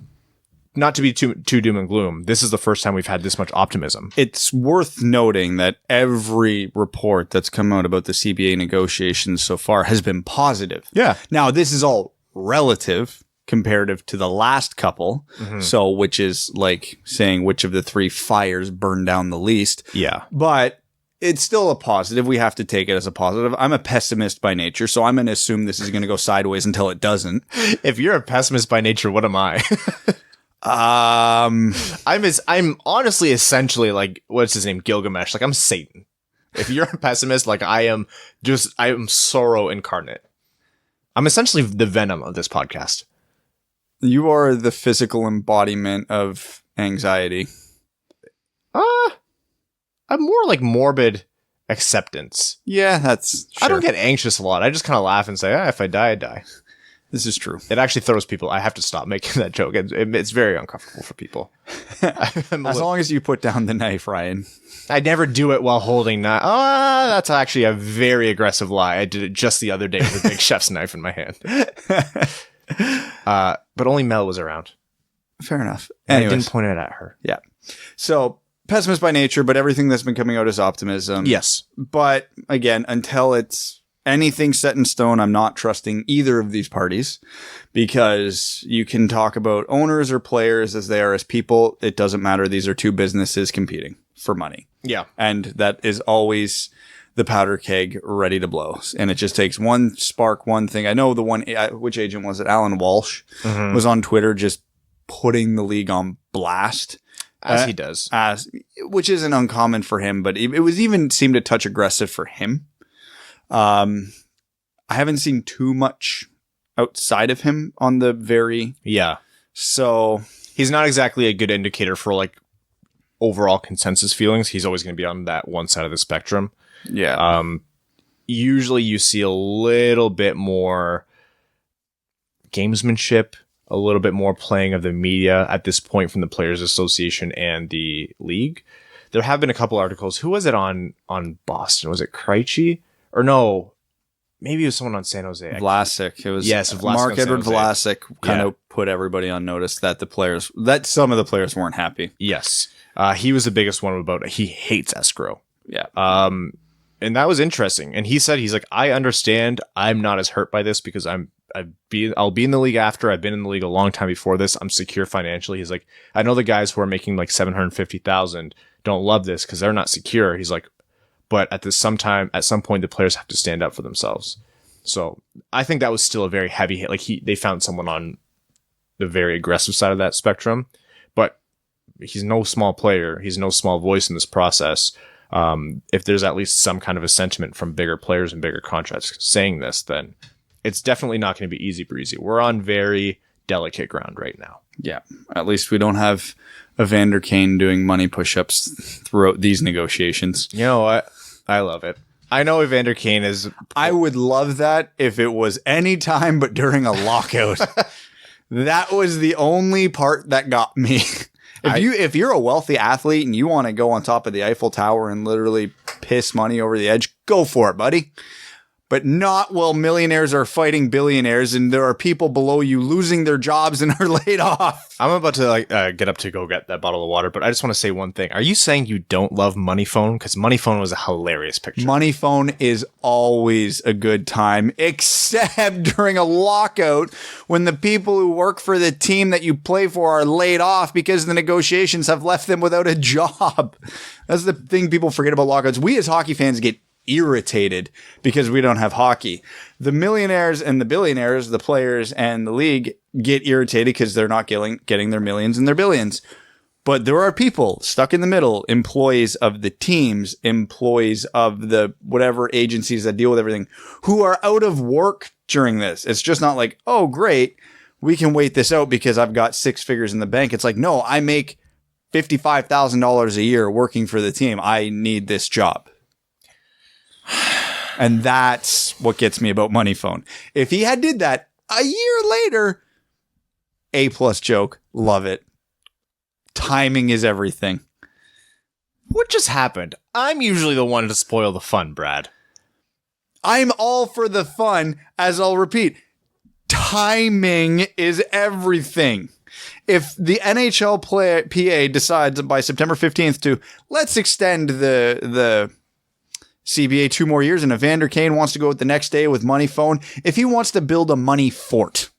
Not to be too doom and gloom. This is the first time we've had this much optimism. It's worth noting that every report that's come out about the CBA negotiations so far has been positive. Yeah. Now, this is all relative comparative to the last couple. Mm-hmm. So, which is like saying which of the 3 fires burned down the least. Yeah. But it's still a positive. We have to take it as a positive. I'm a pessimist by nature, so I'm going to assume this is going to go sideways until it doesn't. If you're a pessimist by nature, what am I? I'm honestly essentially like, what's his name? Gilgamesh. Like, I'm Satan. If you're a pessimist, like I am sorrow incarnate. I'm essentially the Venom of this podcast. You are the physical embodiment of anxiety. I'm more like morbid acceptance. Yeah, that's sure. I don't get anxious a lot. I just kind of laugh and say, if I die, I die. This is true. It actually throws people. I have to stop making that joke. It's very uncomfortable for people. As long as you put down the knife, Ryan. I never do it while holding knife. That's actually a very aggressive lie. I did it just the other day with a big chef's knife in my hand. But only Mel was around. Fair enough. And I didn't point it at her. Yeah. So, pessimist by nature, but everything that's been coming out is optimism. Yes. But again, until it's anything set in stone, I'm not trusting either of these parties, because you can talk about owners or players as they are as people. It doesn't matter. These are 2 businesses competing for money. Yeah. And that is always the powder keg ready to blow. And it just takes one spark, one thing. I know the one, which agent was it? Alan Walsh was on Twitter just putting the league on blast. As he does. Which isn't uncommon for him, but it was even seemed a touch aggressive for him. I haven't seen too much outside of him on the very... Yeah. So... He's not exactly a good indicator for like overall consensus feelings. He's always going to be on that one side of the spectrum. Yeah. Usually you see a little bit more gamesmanship, a little bit more playing of the media at this point from the Players Association and the league. There have been a couple articles. Who was it on Boston? Was it Krejci? Or no, maybe it was someone on San Jose. Vlasic. It was Vlasic. Marc-Edouard Vlasic kind of put everybody on notice that some of the players weren't happy. Yes. He was the biggest one about it. He hates escrow. Yeah. And that was interesting. And he said, he's like, I understand I'm not as hurt by this because I'll be in the league after. I've been in the league a long time before this. I'm secure financially. He's like, I know the guys who are making like 750,000 don't love this because they're not secure. He's like, but at some point, the players have to stand up for themselves. So I think that was still a very heavy hit. Like they found someone on the very aggressive side of that spectrum, but he's no small player. He's no small voice in this process. If there's at least some kind of a sentiment from bigger players and bigger contracts saying this, then it's definitely not going to be easy breezy. We're on very delicate ground right now. Yeah. At least we don't have Evander Kane doing money push-ups throughout these negotiations. You know what? I love it. I know Evander Kane is... I would love that if it was any time but during a lockout. That was the only part that got me. If you're a wealthy athlete and you want to go on top of the Eiffel Tower and literally piss money over the edge, go for it, buddy. But not while millionaires are fighting billionaires and there are people below you losing their jobs and are laid off. I'm about to get up to go get that bottle of water, but I just want to say one thing. Are you saying you don't love Money Phone? Because Money Phone was a hilarious picture. Money Phone is always a good time, except during a lockout when the people who work for the team that you play for are laid off because the negotiations have left them without a job. That's the thing people forget about lockouts. We as hockey fans get irritated because we don't have hockey. The millionaires and the billionaires, the players and the league get irritated because they're not getting their millions and their billions. But there are people stuck in the middle, employees of the teams, employees of the whatever agencies that deal with everything, who are out of work during this. It's just not like, oh, great, we can wait this out because I've got 6 figures in the bank. It's like, no, I make $55,000 a year working for the team. I need this job. And that's what gets me about Money Phone. If he had did that a year later, A+ joke, love it. Timing is everything. What just happened? I'm usually the one to spoil the fun, Brad. I'm all for the fun, as I'll repeat. Timing is everything. If the NHL PA decides by September 15th to let's extend the CBA 2 more years, and Evander Kane wants to go out the next day with Money Phone, if he wants to build a money fort,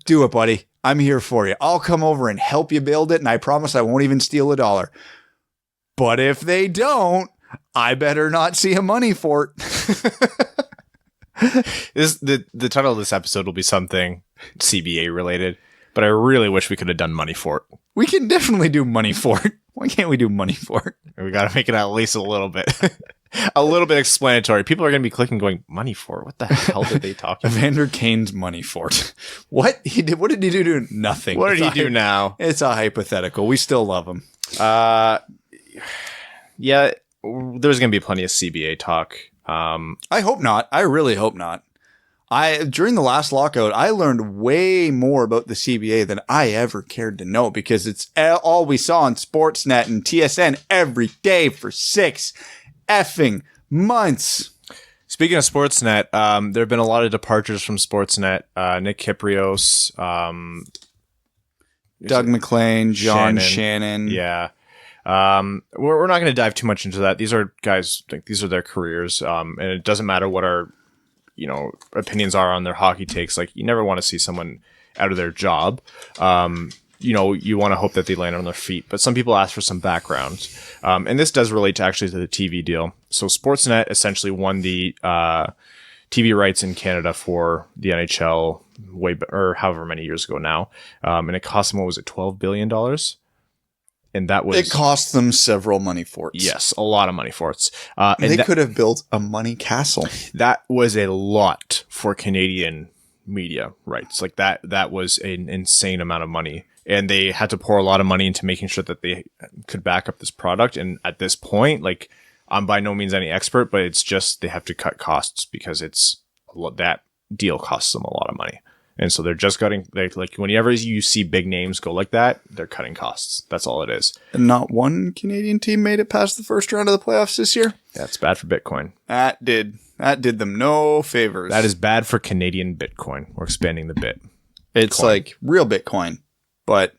do it, buddy. I'm here for you. I'll come over and help you build it, and I promise I won't even steal a dollar. But if they don't, I better not see a money fort. The title of this episode will be something CBA related, but I really wish we could have done Money Fort. We can definitely do Money Fort. Why can't we do Money Fort? We got to make it at least a little bit, a little bit explanatory. People are going to be clicking going, Money Fort? What the hell did they talk about? Evander Kane's Money Fort. What he did? What did he do? Nothing. What did he do now? It's a hypothetical. We still love him. Yeah, there's going to be plenty of CBA talk. I hope not. I really hope not. During the last lockout, I learned way more about the CBA than I ever cared to know because it's all we saw on Sportsnet and TSN every day for 6 effing months. Speaking of Sportsnet, there have been a lot of departures from Sportsnet. Nick Kyprios, Doug McLean, John Shannon. Yeah. We're not going to dive too much into that. These are guys, like, these are their careers. And it doesn't matter what our, opinions are on their hockey takes. Like, you never want to see someone out of their job. You want to hope that they land on their feet, but some people ask for some background. And this does relate to the TV deal. So Sportsnet essentially won the TV rights in Canada for the NHL or however many years ago now. And it cost them, what was it, $12 billion? And that was... It cost them several money forts. Yes, a lot of money forts. And they could have built a money castle. That was a lot for Canadian media rights. Like that was an insane amount of money. And they had to pour a lot of money into making sure that they could back up this product. And at this point, like, I'm by no means any expert, but it's just they have to cut costs because that deal costs them a lot of money. And so they're just cutting, like whenever you see big names go like that, they're cutting costs. That's all it is. And not one Canadian team made it past the first round of the playoffs this year? That's bad for Bitcoin. That did them no favors. That is bad for Canadian Bitcoin. We're expanding the bit. It's like real Bitcoin, but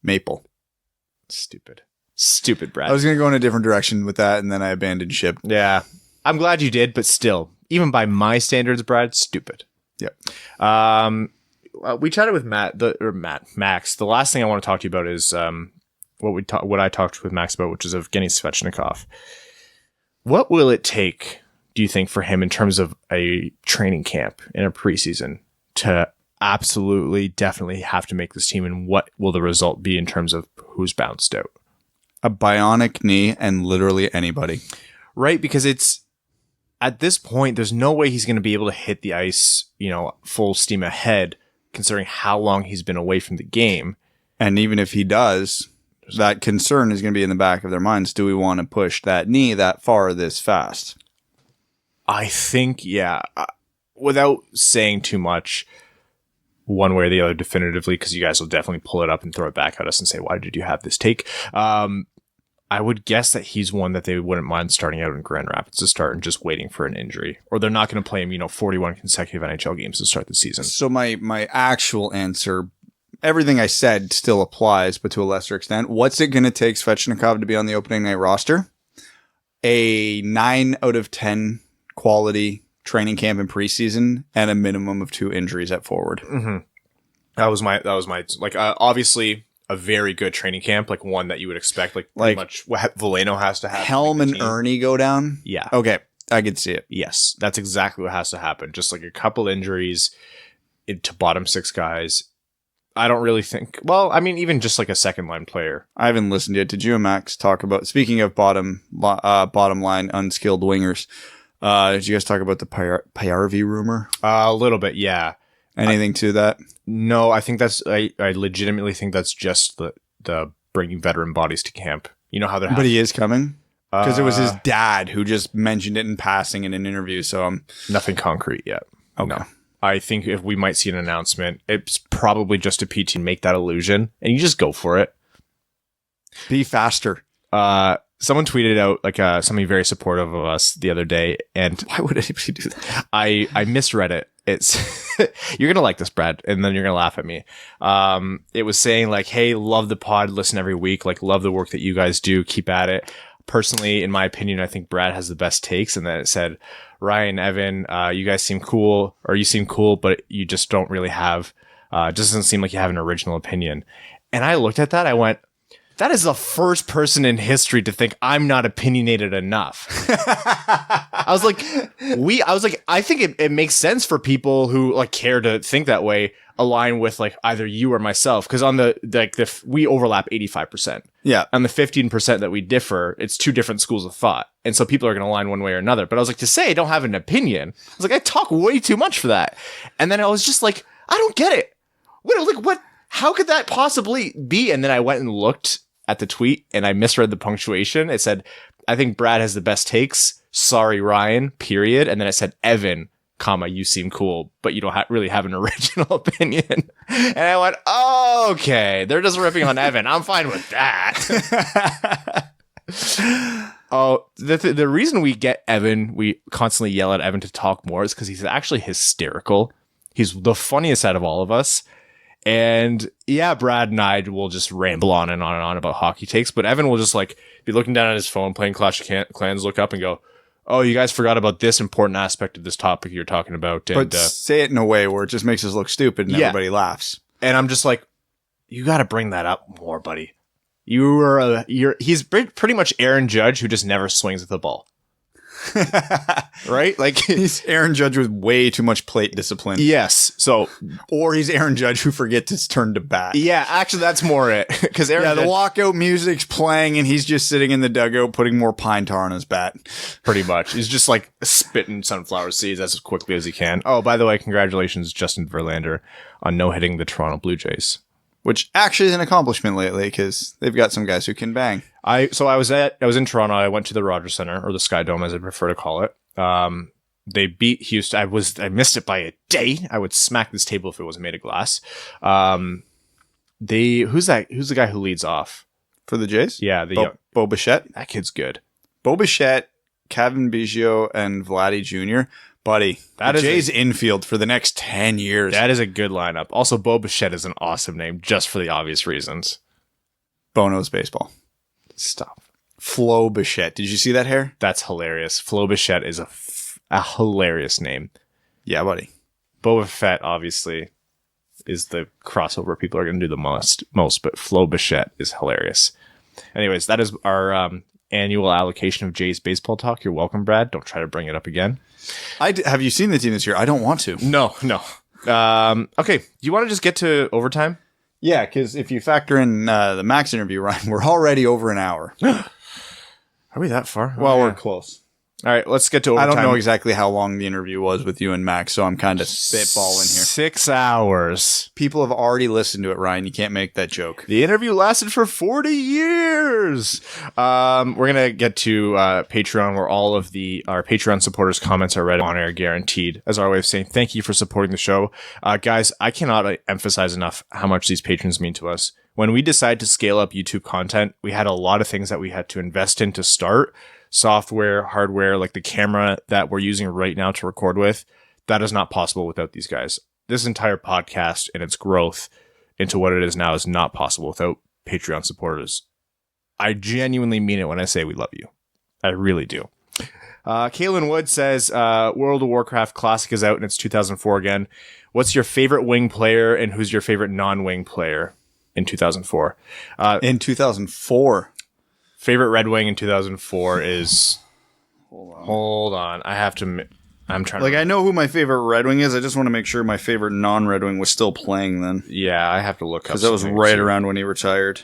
maple. Stupid. Stupid, Brad. I was going to go in a different direction with that, and then I abandoned ship. Yeah. I'm glad you did, but still, even by my standards, Brad, stupid. Yep. We chatted with Max. The last thing I want to talk to you about is what I talked with Max about, which is Evgeny Svechnikov. What will it take, do you think, for him in terms of a training camp in a preseason to absolutely, definitely have to make this team, and what will the result be in terms of who's bounced out? A bionic knee and literally anybody. Right, because it's at this point, there's no way he's going to be able to hit the ice, full steam ahead, considering how long he's been away from the game. And even if he does, that concern is going to be in the back of their minds. Do we want to push that knee that far this fast? I think, yeah, without saying too much one way or the other definitively, because you guys will definitely pull it up and throw it back at us and say, why did you have this take? I would guess that he's one that they wouldn't mind starting out in Grand Rapids to start and just waiting for an injury, or they're not going to play him, 41 consecutive NHL games to start the season. So my actual answer, everything I said still applies, but to a lesser extent. What's it going to take Svechnikov to be on the opening night roster? A 9 out of 10 quality training camp and preseason, and a minimum of 2 injuries at forward. Mm-hmm. That was my obviously a very good training camp, like one that you would expect, like pretty much what Veleno has to have. Helm and Ernie go down? Yeah. Okay, I could see it. Yes, that's exactly what has to happen. Just like a couple injuries to bottom 6 guys. I don't really think, even just like a second line player. I haven't listened yet. Did you and Max talk about, speaking of bottom line unskilled wingers, did you guys talk about the Payarvi rumor? A little bit, yeah. Anything to that? No, I think I legitimately think that's just the bringing veteran bodies to camp. You know how they're... But he is coming? Because it was his dad who just mentioned it in passing in an interview, so... Nothing concrete yet. Okay. No. I think if we might see an announcement, it's probably just a PT make that illusion, and you just go for it. Be faster. Someone tweeted out something very supportive of us the other day, and why would anybody do that? I misread it. It's you're gonna like this, Brad, and then you're gonna laugh at me. It was saying like, "Hey, love the pod, listen every week. Like, love the work that you guys do. Keep at it." Personally, in my opinion, I think Brad has the best takes. And then it said, "Ryan, Evan, you guys seem cool, or you seem cool, but you just don't really have. Just doesn't seem like you have an original opinion." And I looked at that. I went, that is the first person in history to think I'm not opinionated enough. I was like, I think it makes sense for people who like care to think that way align with like either you or myself. Cause on we overlap 85%. Yeah. On the 15% that we differ, it's 2 different schools of thought. And so people are going to align one way or another. But I was like, to say I don't have an opinion, I was like, I talk way too much for that. And then I was just like, I don't get it. What? How could that possibly be? And then I went and looked at the tweet and I misread the punctuation. It said, I think Brad has the best takes. Sorry, Ryan, period. And then it said, Evan, comma, you seem cool, but you don't really have an original opinion. And I went, oh, okay. They're just ripping on Evan. I'm fine with that. Oh, the reason we get Evan, we constantly yell at Evan to talk more is because he's actually hysterical. He's the funniest out of all of us. And yeah, Brad and I will just ramble on and on and on about hockey takes, but Evan will just like be looking down at his phone, playing Clash of Clans, look up and go, "Oh, you guys forgot about this important aspect of this topic you're talking about." And, but say it in a way where it just makes us look stupid and everybody laughs. And I'm just like, you got to bring that up more, buddy. He's pretty much Aaron Judge who just never swings at the ball. Right? Like he's Aaron Judge with way too much plate discipline. Yes. So, or he's Aaron Judge who forgets his turn to bat. Yeah, actually that's more it. Because the walkout music's playing and he's just sitting in the dugout putting more pine tar on his bat. Pretty much. He's just like spitting sunflower seeds as quickly as he can. Oh, by the way, congratulations Justin Verlander on no-hitting the Toronto Blue Jays. Which actually is an accomplishment lately because they've got some guys who can bang. I was in Toronto. I went to the Rogers Center, or the Sky Dome as I prefer to call it. They beat Houston. I missed it by a day. I would smack this table if it wasn't made of glass. Who's the guy who leads off for the Jays? Yeah, Bo Bichette. That kid's good. Bo Bichette, Kevin Biggio, and Vladdy Jr. Buddy, that is Jays infield for the next 10 years. That is a good lineup. Also, Bo Bichette is an awesome name just for the obvious reasons. Bono's baseball. Stop. Flo Bichette. Did you see that hair? That's hilarious. Flo Bichette is a hilarious name. Yeah, buddy. Boba Fett, obviously, is the crossover people are going to do the most, but Flo Bichette is hilarious. Anyways, that is our annual allocation of Jay's baseball talk. You're welcome, Brad. Don't try to bring it up again. Have you seen the team this year? I don't want to. No. Okay, do you want to just get to overtime? Yeah, because if you factor in the Max interview, Ryan, we're already over an hour. Are we that far? Well, we're close. All right, let's get to overtime. I don't know exactly how long the interview was with you and Max, so I'm kind of spitballing here. 6 hours. People have already listened to it, Ryan. You can't make that joke. The interview lasted for 40 years. We're going to get to Patreon, where all of our Patreon supporters' comments are read on air, guaranteed. As our way of saying thank you for supporting the show. Guys, I cannot emphasize enough how much these patrons mean to us. When we decided to scale up YouTube content, we had a lot of things that we had to invest in to start. Software, hardware, like the camera that we're using right now to record with. That is not possible without these guys. This entire podcast and its growth into what it is now is not possible without Patreon supporters. I genuinely mean it when I say we love you. I really do. Kaylin Wood says, World of Warcraft Classic is out and it's 2004 again. What's your favorite wing player and who's your favorite non-wing player in 2004? In 2004. Favorite Red Wing in 2004 is... Hold on. I'm trying to... I know who my favorite Red Wing is. I just want to make sure my favorite non-Red Wing was still playing then. Yeah, I have to look up. Because that was right around when he retired.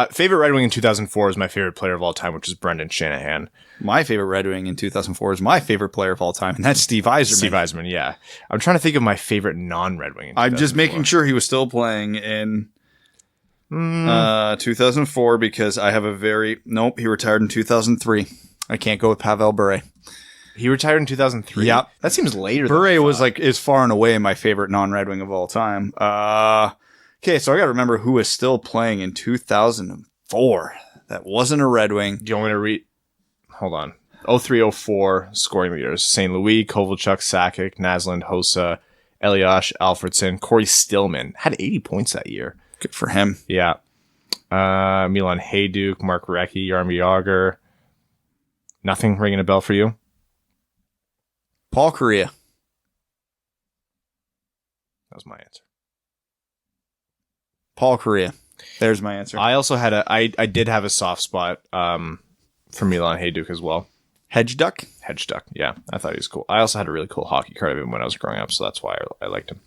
Favorite Red Wing in 2004 is my favorite player of all time, which is Brendan Shanahan. My favorite Red Wing in 2004 is my favorite player of all time, and that's Steve Yzerman. Steve Yzerman, yeah. I'm trying to think of my favorite non-Red Wing in 2004. I'm just making sure he was still playing in... 2004 because I have nope, he retired in 2003. I can't go with Pavel Bure. He retired in 2003? Yep. That seems later. Bure was is far and away my favorite non-Red Wing of all time. Okay, so I got to remember who was still playing in 2004. That wasn't a Red Wing. Do you want me to read? Hold on. 0304 scoring leaders. St. Louis, Kovalchuk, Sakic, Naslund, Hossa, Eliash, Alfredson, Corey Stillman. Had 80 points that year. Good for him. Yeah. Milan Hayduk, Mark Recchi, Jaromir Jagr. Nothing ringing a bell for you? Paul Correa. That was my answer. Paul Correa. There's my answer. I also had I did have a soft spot for Milan Hayduk as well. Hedge Duck, yeah. I thought he was cool. I also had a really cool hockey card of him when I was growing up, so that's why I liked him.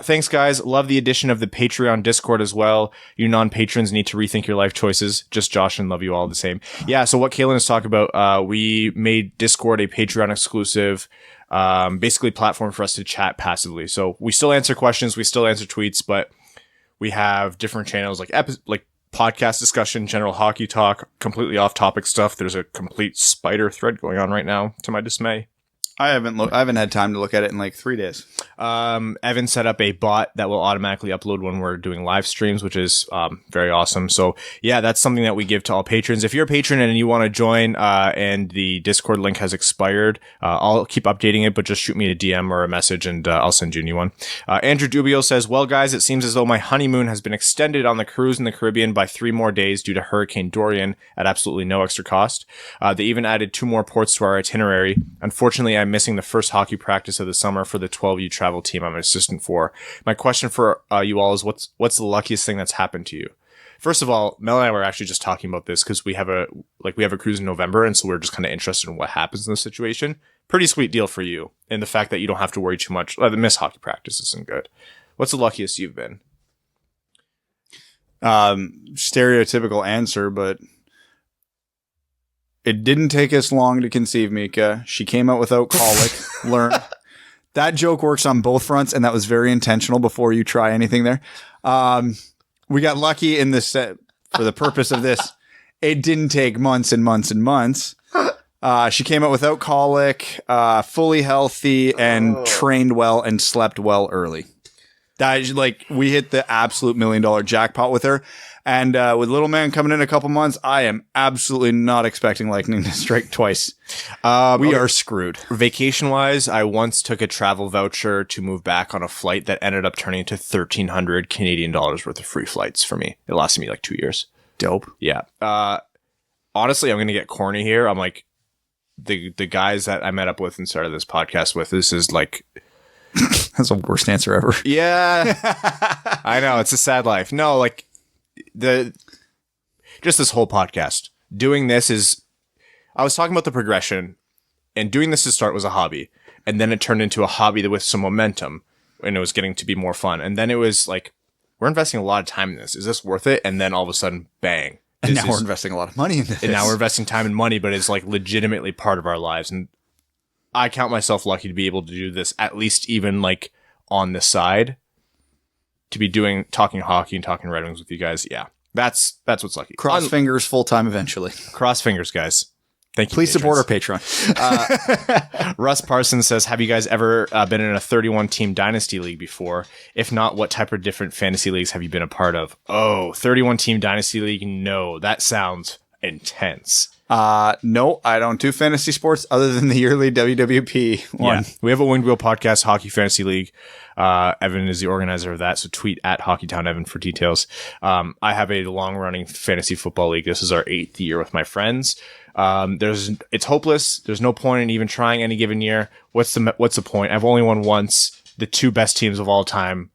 Thanks, guys. Love the addition of the Patreon Discord as well. You non-patrons need to rethink your life choices. Just Josh and love you all the same. Yeah, so what Kaylin is talking about, we made Discord a Patreon exclusive basically platform for us to chat passively. So we still answer questions, we still answer tweets, but we have different channels like podcast discussion, general hockey talk, completely off-topic stuff. There's a complete spider thread going on right now, to my dismay. I haven't had time to look at it in like 3 days. Evan set up a bot that will automatically upload when we're doing live streams, which is very awesome. So yeah, that's something that we give to all patrons. If you're a patron and you want to join and the Discord link has expired, I'll keep updating it, but just shoot me a DM or a message and I'll send you a new one. Andrew Dubio says, well, guys, it seems as though my honeymoon has been extended on the cruise in the Caribbean by 3 more days due to Hurricane Dorian at absolutely no extra cost. They even added 2 more ports to our itinerary. Unfortunately, I'm missing the first hockey practice of the summer for the 12U travel team I'm an assistant for. My question for you all is what's the luckiest thing that's happened to you? First of all, Mel and I were actually just talking about this because we have a cruise in November, and so we're just kind of interested in what happens in this situation. Pretty sweet deal for you, and the fact that you don't have to worry too much. The missed hockey practice isn't good. What's the luckiest you've been? Stereotypical answer, but it didn't take us long to conceive Mika. She came out without colic. Learn. That joke works on both fronts, and that was very intentional before you try anything there. We got lucky in this for the purpose of this. It didn't take months and months and months. She came out without colic, fully healthy, and trained well and slept well early. That is, we hit the absolute $1 million jackpot with her. And with little man coming in a couple months, I am absolutely not expecting lightning to strike twice. We are screwed. Vacation-wise, I once took a travel voucher to move back on a flight that ended up turning into 1,300 Canadian dollars worth of free flights for me. It lasted me 2 years. Dope. Yeah. honestly, I'm going to get corny here. I'm like, the guys that I met up with and started this podcast with, this is like... That's the worst answer ever. Yeah. I know. It's a sad life. No, like, just this whole podcast. Doing this is... I was talking about the progression, and doing this to start was a hobby. And then it turned into a hobby with some momentum, and it was getting to be more fun. And then it was like, we're investing a lot of time in this. Is this worth it? And then all of a sudden, bang. And now we're investing a lot of money in this. And now we're investing time and money, but it's like legitimately part of our lives. And I count myself lucky to be able to do this, at least even like on the side, to be talking hockey and talking Red Wings with you guys. Yeah, that's what's lucky. Cross fingers, full time eventually. Cross fingers, guys. Thank you. Please support our Patreon. Russ Parsons says, have you guys ever been in a 31-team dynasty league before? If not, what type of different fantasy leagues have you been a part of? Oh, 31-team dynasty league? No, that sounds intense. No, I don't do fantasy sports other than the yearly WWP one. Yeah. We have a Winged Wheel Podcast Hockey Fantasy League. Evan is the organizer of that, so tweet at HockeyTownEvan for details. I have a long-running fantasy football league. This is our 8th year with my friends. It's hopeless. There's no point in even trying any given year. What's the point? I've only won once. The 2 best teams of all time,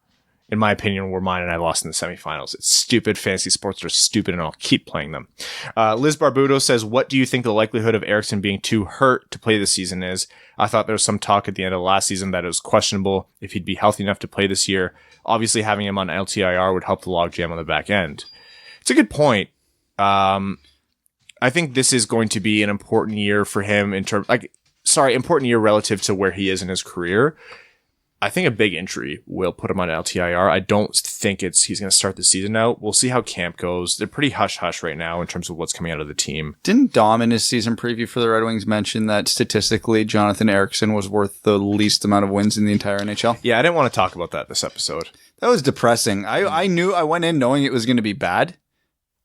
in my opinion, were mine, and I lost in the semifinals. It's stupid. Fantasy sports are stupid, and I'll keep playing them. Liz Barbudo says, what do you think the likelihood of Eriksson being too hurt to play this season is? I thought there was some talk at the end of last season that it was questionable if he'd be healthy enough to play this year. Obviously, having him on LTIR would help the logjam on the back end. It's a good point. I think this is going to be an important year for him important year relative to where he is in his career. I think a big injury will put him on LTIR. I don't think he's going to start the season out. We'll see how camp goes. They're pretty hush-hush right now in terms of what's coming out of the team. Didn't Dom in his season preview for the Red Wings mention that statistically Jonathan Eriksson was worth the least amount of wins in the entire NHL? Yeah, I didn't want to talk about that this episode. That was depressing. I went in knowing it was going to be bad.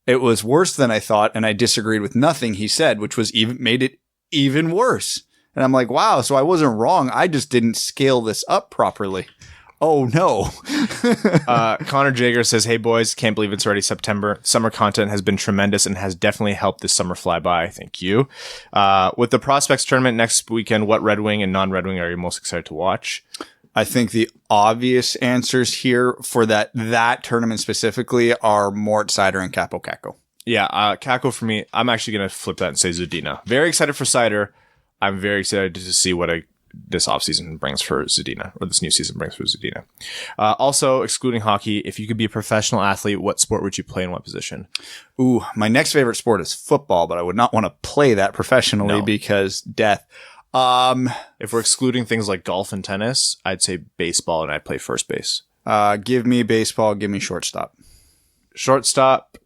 It was worse than I thought, and I disagreed with nothing he said, which was made it even worse. And I'm like, wow, so I wasn't wrong. I just didn't scale this up properly. Oh, no. Connor Jager says, hey, boys, can't believe it's already September. Summer content has been tremendous and has definitely helped this summer fly by. Thank you. With the Prospects tournament next weekend, what Red Wing and non-Red Wing are you most excited to watch? I think the obvious answers here for that tournament specifically are Mort Seider and Capo Caco. Yeah, Caco for me, I'm actually going to flip that and say Zadina. Very excited for Seider. I'm very excited to see what this offseason brings for Zadina, or this new season brings for Zadina. Also, excluding hockey, if you could be a professional athlete, what sport would you play in what position? Ooh, my next favorite sport is football, but I would not want to play that professionally because death. If we're excluding things like golf and tennis, I'd say baseball, and I'd play first base. Give me baseball. Give me shortstop. Shortstop.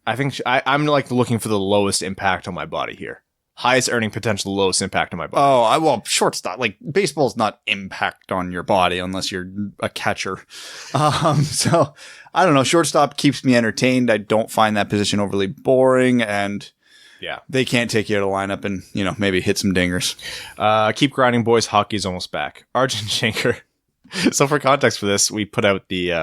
I think I'm like looking for the lowest impact on my body here. Highest earning potential, lowest impact on my body. Shortstop. Like baseball's not impact on your body unless you're a catcher. So I don't know. Shortstop keeps me entertained. I don't find that position overly boring, and yeah, they can't take you out of lineup and, maybe hit some dingers. Keep grinding, boys. Hockey's almost back. Arjun Shanker. So for context for this, we put out the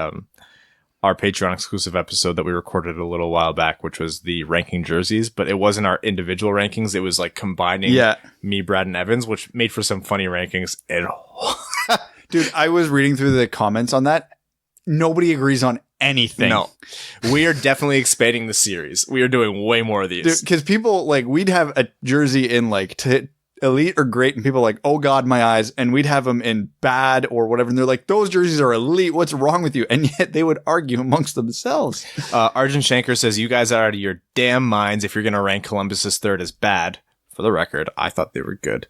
our Patreon exclusive episode that we recorded a little while back, which was the ranking jerseys, but it wasn't our individual rankings. It was like combining me, Brad, and Evans, which made for some funny rankings. And dude, I was reading through the comments on that. Nobody agrees on anything. No, we are definitely expanding the series. We are doing way more of these. Because people, we'd have a jersey in, elite or great, and people are like, oh God, my eyes. And we'd have them in bad or whatever. And they're like, those jerseys are elite. What's wrong with you? And yet they would argue amongst themselves. Arjun Shanker says, you guys are out of your damn minds if you're going to rank Columbus's third as bad. For the record, I thought they were good.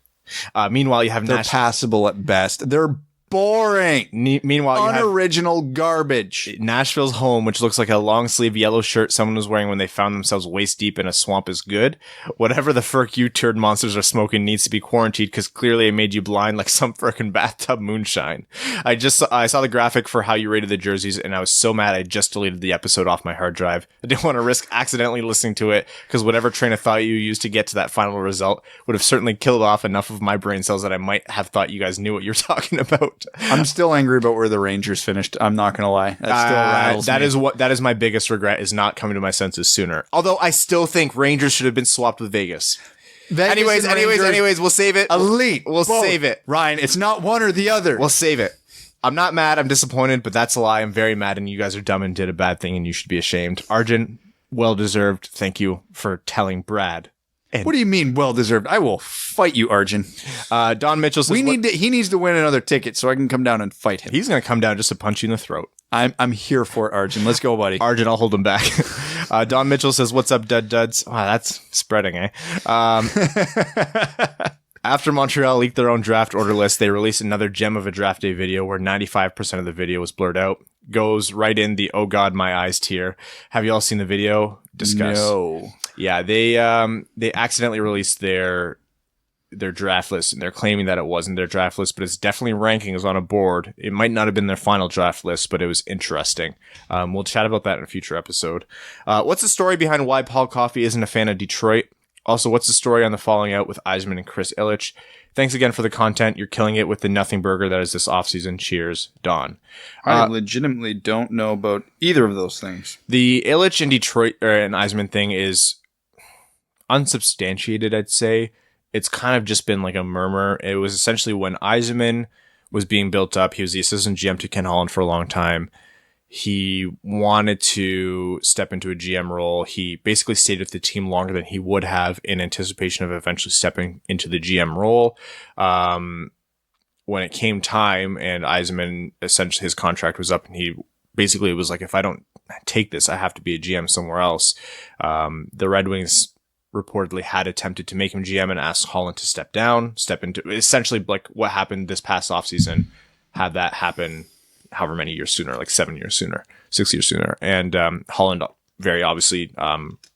Meanwhile, you have They're passable at best. They're boring. Meanwhile, you unoriginal garbage. Nashville's home, which looks like a long sleeve yellow shirt someone was wearing when they found themselves waist deep in a swamp, is good. Whatever the frick you turd monsters are smoking needs to be quarantined because clearly it made you blind like some frickin' bathtub moonshine. I saw the graphic for how you rated the jerseys and I was so mad I just deleted the episode off my hard drive. I didn't want to risk accidentally listening to it because whatever train of thought you used to get to that final result would have certainly killed off enough of my brain cells that I might have thought you guys knew what you're talking about. I'm still angry about where the Rangers finished. I'm not gonna lie. That still rattles me. That is my biggest regret, is not coming to my senses sooner. Although I still think Rangers should have been swapped with Vegas. Anyways, we'll save it. Elite. We'll Both. save it. Ryan, it's not one or the other. We'll save it. I'm not mad. I'm disappointed, but that's a lie. I'm very mad, and you guys are dumb and did a bad thing, and you should be ashamed. Arjun, well deserved. Thank you for telling Brad. What do you mean, well deserved? I will fight you, Arjun. Don Mitchell says he needs to win another ticket so I can come down and fight him. He's going to come down just to punch you in the throat. I'm here for it, Arjun. Let's go, buddy. Arjun, I'll hold him back. Don Mitchell says, "What's up, duds?" Wow, that's spreading, eh? After Montreal leaked their own draft order list, they released another gem of a draft day video where 95% of the video was blurred out. Goes right in the "oh god, my eyes" tier. Have you all seen the video? Discuss. No. Yeah, they accidentally released their draft list, and they're claiming that it wasn't their draft list, but it's definitely rankings on a board. It might not have been their final draft list, but it was interesting. We'll chat about that in a future episode. What's the story behind why Paul Coffey isn't a fan of Detroit? Also, what's the story on the falling out with Yzerman and Chris Ilitch? Thanks again for the content. You're killing it with the nothing burger that is this offseason. Cheers, Don. I legitimately don't know about either of those things. The Ilitch and Detroit and Yzerman thing is unsubstantiated, I'd say. It's kind of just been like a murmur. It was essentially when Yzerman was being built up. He was the assistant GM to Ken Holland for a long time. He wanted to step into a GM role. He basically stayed with the team longer than he would have in anticipation of eventually stepping into the GM role. When it came time and Yzerman, essentially his contract was up, and he basically was like, if I don't take this, I have to be a GM somewhere else. The Red Wings reportedly had attempted to make him GM and asked Holland to step into essentially like what happened this past offseason, have that happen however many years sooner, like 7 years sooner, 6 years sooner. And Holland very obviously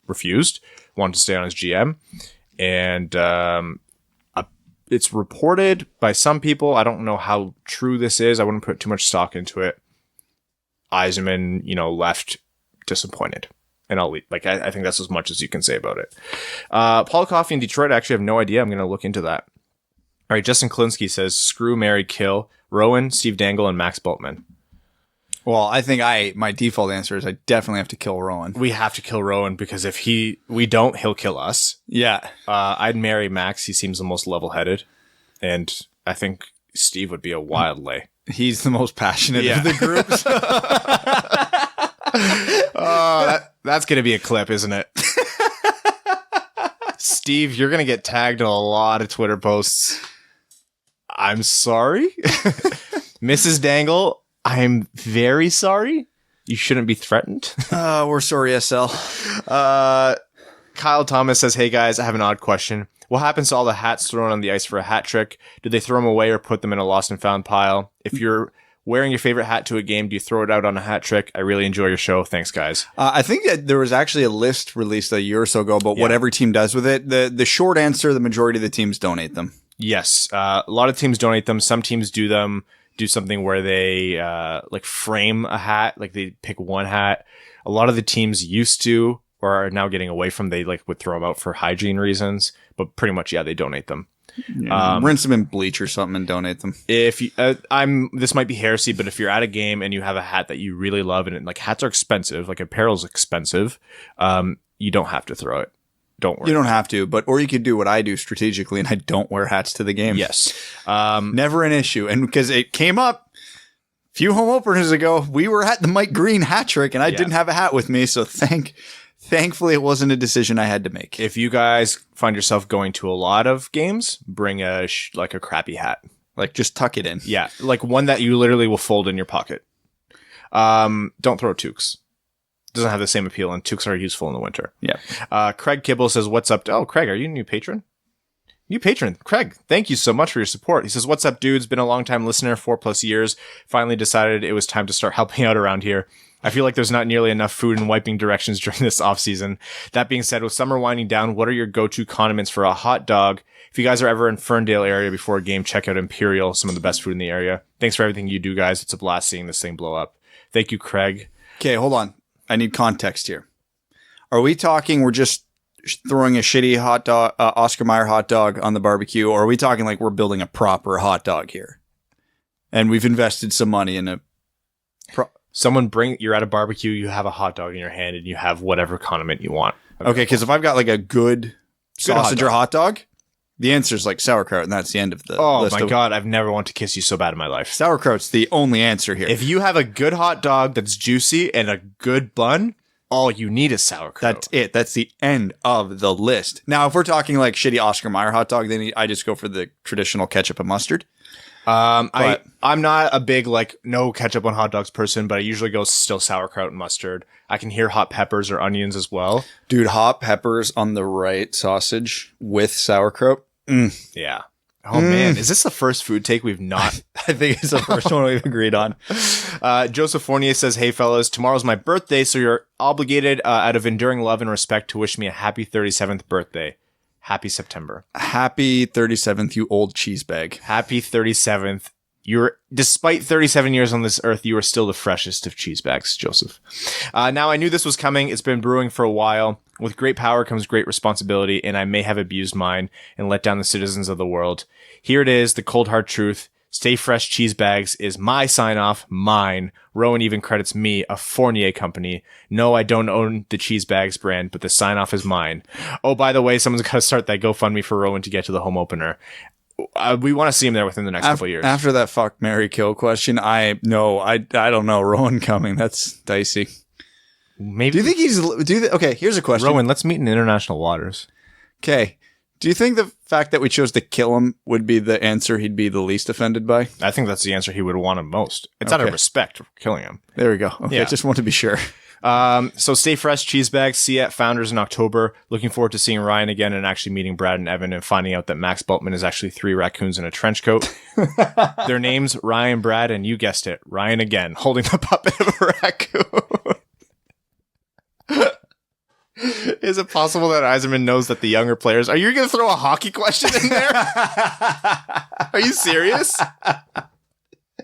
refused, wanted to stay on as GM. And it's reported by some people, I don't know how true this is, I wouldn't put too much stock into it, Yzerman, left disappointed. And I'll leave. Like, I think that's as much as you can say about it. Paul Coffey in Detroit, I actually have no idea. I'm going to look into that. All right, Justin Klinsky says, screw, marry, kill Rowan, Steve Dangle, and Max Bultman. Well, I think my default answer is I definitely have to kill Rowan. We have to kill Rowan because if we don't, he'll kill us. Yeah. I'd marry Max. He seems the most level-headed. And I think Steve would be a wild lay. He's the most passionate of the groups. That's going to be a clip, isn't it? Steve, you're going to get tagged in a lot of Twitter posts. I'm sorry. Mrs. Dangle, I'm very sorry. You shouldn't be threatened. We're sorry, SL. Kyle Thomas says, hey guys, I have an odd question. What happens to all the hats thrown on the ice for a hat trick? Do they throw them away or put them in a lost and found pile? If you're wearing your favorite hat to a game, do you throw it out on a hat trick? I really enjoy your show. Thanks, guys. I think that there was actually a list released a year or so ago about what every team does with it. The short answer, the majority of the teams donate them. Yes. A lot of teams donate them. Some teams do something where they like frame a hat, like they pick one hat. A lot of the teams used to, or are now getting away from, they like would throw them out for hygiene reasons, but pretty much, they donate them. Yeah, rinse them in bleach or something and donate them. If you, this might be heresy, but if you're at a game and you have a hat that you really love, and like hats are expensive, like apparel's expensive, you don't have to throw it. Don't worry. You don't have to, or you could do what I do strategically, and I don't wear hats to the game. Yes. Never an issue. And because it came up a few home openers ago, we were at the Mike Green hat trick, and I didn't have a hat with me, so thankfully it wasn't a decision I had to make. If you guys find yourself going to a lot of games, bring a crappy hat. Like, just tuck it in. Yeah, like one that you literally will fold in your pocket. Don't throw toques. Doesn't have the same appeal, and toques are useful in the winter. Yeah. Craig Kibble says, what's up? Oh, Craig, are you a new patron? New patron. Craig, thank you so much for your support. He says, what's up, dudes? Been a long time listener, 4+ years. Finally decided it was time to start helping out around here. I feel like there's not nearly enough food and wiping directions during this off season. That being said, with summer winding down, what are your go-to condiments for a hot dog? If you guys are ever in Ferndale area before a game, check out Imperial, some of the best food in the area. Thanks for everything you do, guys. It's a blast seeing this thing blow up. Thank you, Craig. Okay, hold on. I need context here. Are we talking we're just throwing a shitty hot dog, Oscar Mayer hot dog on the barbecue, or are we talking like we're building a proper hot dog here? and we've invested some money in it. You're at a barbecue, you have a hot dog in your hand, and you have whatever condiment you want. Okay, because if I've got like a good sausage hot or hot dog, the answer is like sauerkraut, and that's the end of the list. Oh my God, I've never wanted to kiss you so bad in my life. Sauerkraut's the only answer here. If you have a good hot dog that's juicy and a good bun, all you need is sauerkraut. That's it. That's the end of the list. Now, if we're talking like shitty Oscar Mayer hot dog, then I just go for the traditional ketchup and mustard. I'm not a big no ketchup on hot dogs person, but I usually go still sauerkraut and mustard. I can hear hot peppers or onions as well. Dude, hot peppers on the right sausage with sauerkraut. Yeah. Oh man, is this the first food take we've not? I think it's the first one we've agreed on. Joseph Fournier says, "Hey fellas, tomorrow's my birthday, so you're obligated out of enduring love and respect to wish me a happy 37th birthday. Happy September. Happy 37th, you old cheese bag. Happy 37th. Despite 37 years on this earth, you are still the freshest of cheese bags, Joseph." Now, I knew this was coming. It's been brewing for a while. With great power comes great responsibility, and I may have abused mine and let down the citizens of the world. Here it is, the cold hard truth. Stay Fresh Cheese Bags is my sign-off, mine. Rowan even credits me, a Fournier company. No, I don't own the Cheese Bags brand, but the sign-off is mine. Oh, by the way, someone's got to start that GoFundMe for Rowan to get to the home opener. We want to see him there within the next couple of years. After that fuck, marry, kill question, I don't know. Rowan coming, that's dicey. Maybe. Do you think he's... Okay, here's a question. Rowan, let's meet in international waters. Okay. Do you think the fact that we chose to kill him would be the answer he'd be the least offended by? I think that's the answer he would want him most. It's out of respect for killing him. There we go. Okay, yeah. Just want to be sure. So Stay Fresh Cheese Bags, see you at Founders in October. Looking forward to seeing Ryan again and actually meeting Brad and Evan and finding out that Max Bultman is actually 3 raccoons in a trench coat. Their names, Ryan, Brad, and you guessed it, Ryan again, holding the puppet of a raccoon. Is it possible that Eisenman knows that the younger players... Are you going to throw a hockey question in there? Are you serious?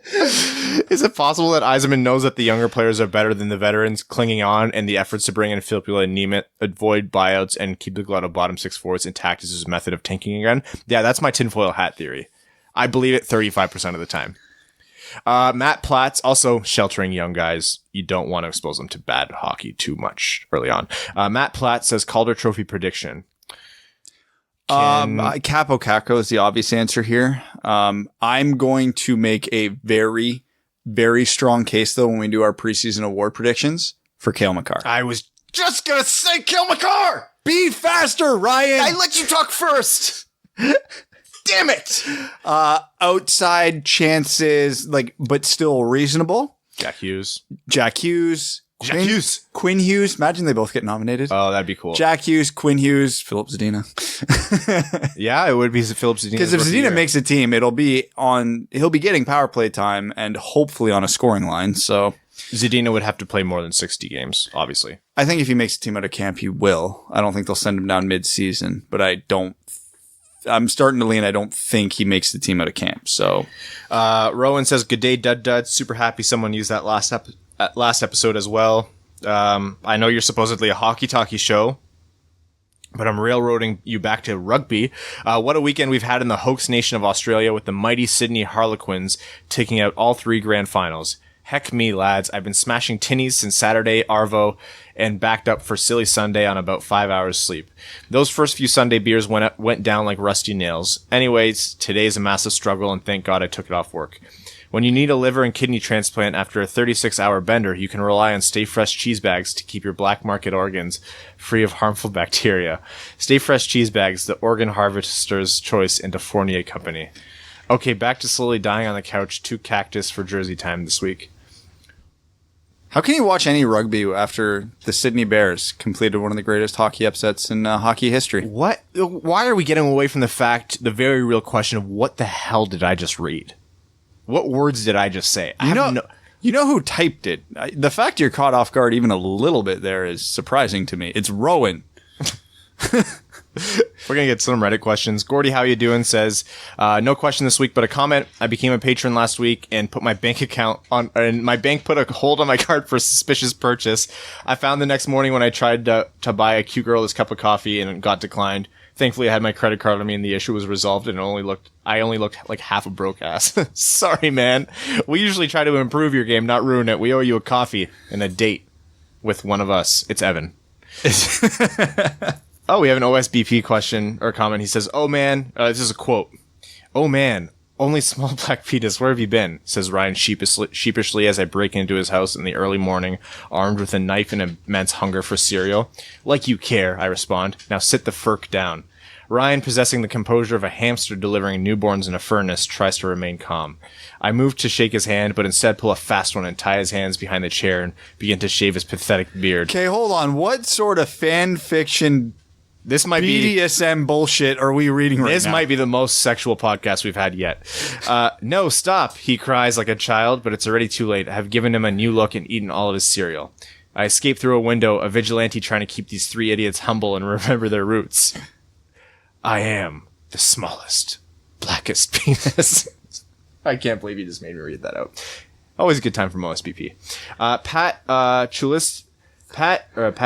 Is it possible that Eisenman knows that the younger players are better than the veterans, clinging on, and the efforts to bring in Filppula and Nemeth, avoid buyouts, and keep the glut of bottom 6 forwards intact is his method of tanking again? Yeah, that's my tinfoil hat theory. I believe it 35% of the time. Matt Platts, also sheltering young guys. You don't want to expose them to bad hockey too much early on. Matt Platts says Calder Trophy prediction. Capo Caco is the obvious answer here. I'm going to make a very, very strong case, though, when we do our preseason award predictions for Cale Makar. I was just going to say Cale Makar! Be faster, Ryan! I let you talk first! Damn it! Outside chances, but still reasonable. Jack Hughes. Quinn Hughes. Imagine they both get nominated. Oh, that'd be cool. Jack Hughes, Quinn Hughes, Philip Zadina. Yeah, it would be Philip Zadina. Because if Zadina makes a team, he'll be getting power play time and hopefully on a scoring line. So Zadina would have to play more than 60 games, obviously. I think if he makes a team out of camp, he will. I don't think they'll send him down mid-season, but I'm starting to lean. I don't think he makes the team out of camp. So, Rowan says, "Good day, Dud. Super happy someone used that last episode as well. I know you're supposedly a hockey talkie show, but I'm railroading you back to rugby. What a weekend we've had in the Hoax Nation of Australia with the mighty Sydney Harlequins taking out all 3 grand finals. Heck me, lads. I've been smashing tinnies since Saturday, Arvo, and backed up for Silly Sunday on about 5 hours sleep. Those first few Sunday beers went down like rusty nails. Anyways, today's a massive struggle, and thank God I took it off work. When you need a liver and kidney transplant after a 36-hour bender, you can rely on Stay Fresh Cheese Bags to keep your black market organs free of harmful bacteria. Stay Fresh Cheese Bags, the organ harvester's choice into Fournier Company." Okay, back to slowly dying on the couch. 2 cactus for Jersey time this week. How can you watch any rugby after the Sydney Bears completed one of the greatest hockey upsets in hockey history? What? Why are we getting away from the very real question of what the hell did I just read? What words did I just say? You know who typed it? The fact you're caught off guard even a little bit there is surprising to me. It's Rowan. We're going to get some Reddit questions. Gordy, how you doing? Says, no question this week, but a comment. I became a patron last week and put my bank account on, and my bank put a hold on my card for a suspicious purchase. I found the next morning when I tried to buy a cute girl this cup of coffee and it got declined. Thankfully, I had my credit card on me and the issue was resolved, and I only looked like half a broke ass. Sorry, man. We usually try to improve your game, not ruin it. We owe you a coffee and a date with one of us. It's Evan. Oh, we have an OSBP question or comment. He says, "Oh man," this is a quote. "Oh man, only small black penis. Where have you been?" says Ryan sheepishly as I break into his house in the early morning, armed with a knife and immense hunger for cereal. "Like you care," I respond. "Now sit the furk down." Ryan, possessing the composure of a hamster delivering newborns in a furnace, tries to remain calm. I move to shake his hand, but instead pull a fast one and tie his hands behind the chair and begin to shave his pathetic beard. Okay, hold on. What sort of fan fiction This might BDSM bullshit are we reading right now? This might be the most sexual podcast we've had yet. "No, stop," he cries like a child, but it's already too late. I have given him a new look and eaten all of his cereal. I escape through a window, a vigilante trying to keep these three idiots humble and remember their roots. I am the smallest, blackest penis. I can't believe you just made me read that out. Always a good time for OSBP. Pat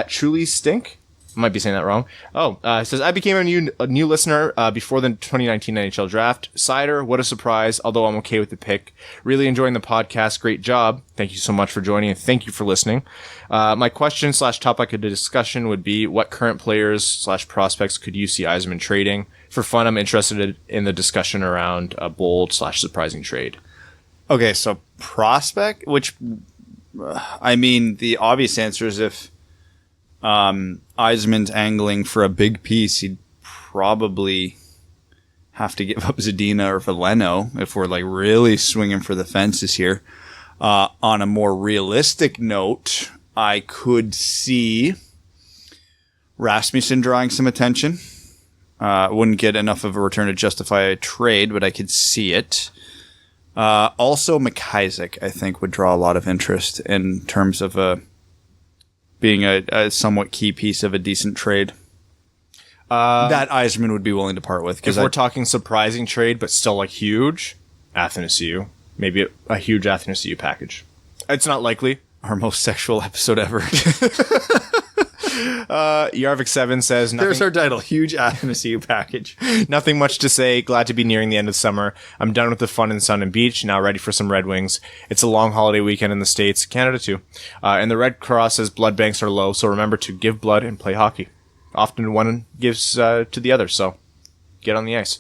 Truly Stink. I might be saying that wrong. It says, "I became a new listener before the 2019 NHL draft. Cider, what a surprise, although I'm okay with the pick. Really enjoying the podcast. Great job. Thank you so much for joining, and thank you for listening. My question / topic of discussion would be, what current players / prospects could you see Yzerman trading? For fun, I'm interested in the discussion around a bold / surprising trade." Okay, so prospect, which, I mean, the obvious answer is if Yzerman's angling for a big piece, he'd probably have to give up Zadina or Veleno if we're like really swinging for the fences here. On a more realistic note, I could see Rasmussen drawing some attention. Wouldn't get enough of a return to justify a trade, but I could see it. Also, McIsaac, I think, would draw a lot of interest in terms of being a somewhat key piece of a decent trade that Yzerman would be willing to part with. If we're talking surprising trade, but still like huge, Athanasiou. Maybe a huge Athanasiou package. It's not likely. Our most sexual episode ever. Yarvik7 says, There's our title, huge Athanasiou package. "Nothing much to say. Glad to be nearing the end of summer. I'm done with the fun and sun and beach. Now ready for some Red Wings. It's a long holiday weekend in the States, Canada too. And the Red Cross says blood banks are low, so remember to give blood and play hockey. Often one gives to the other, so get on the ice."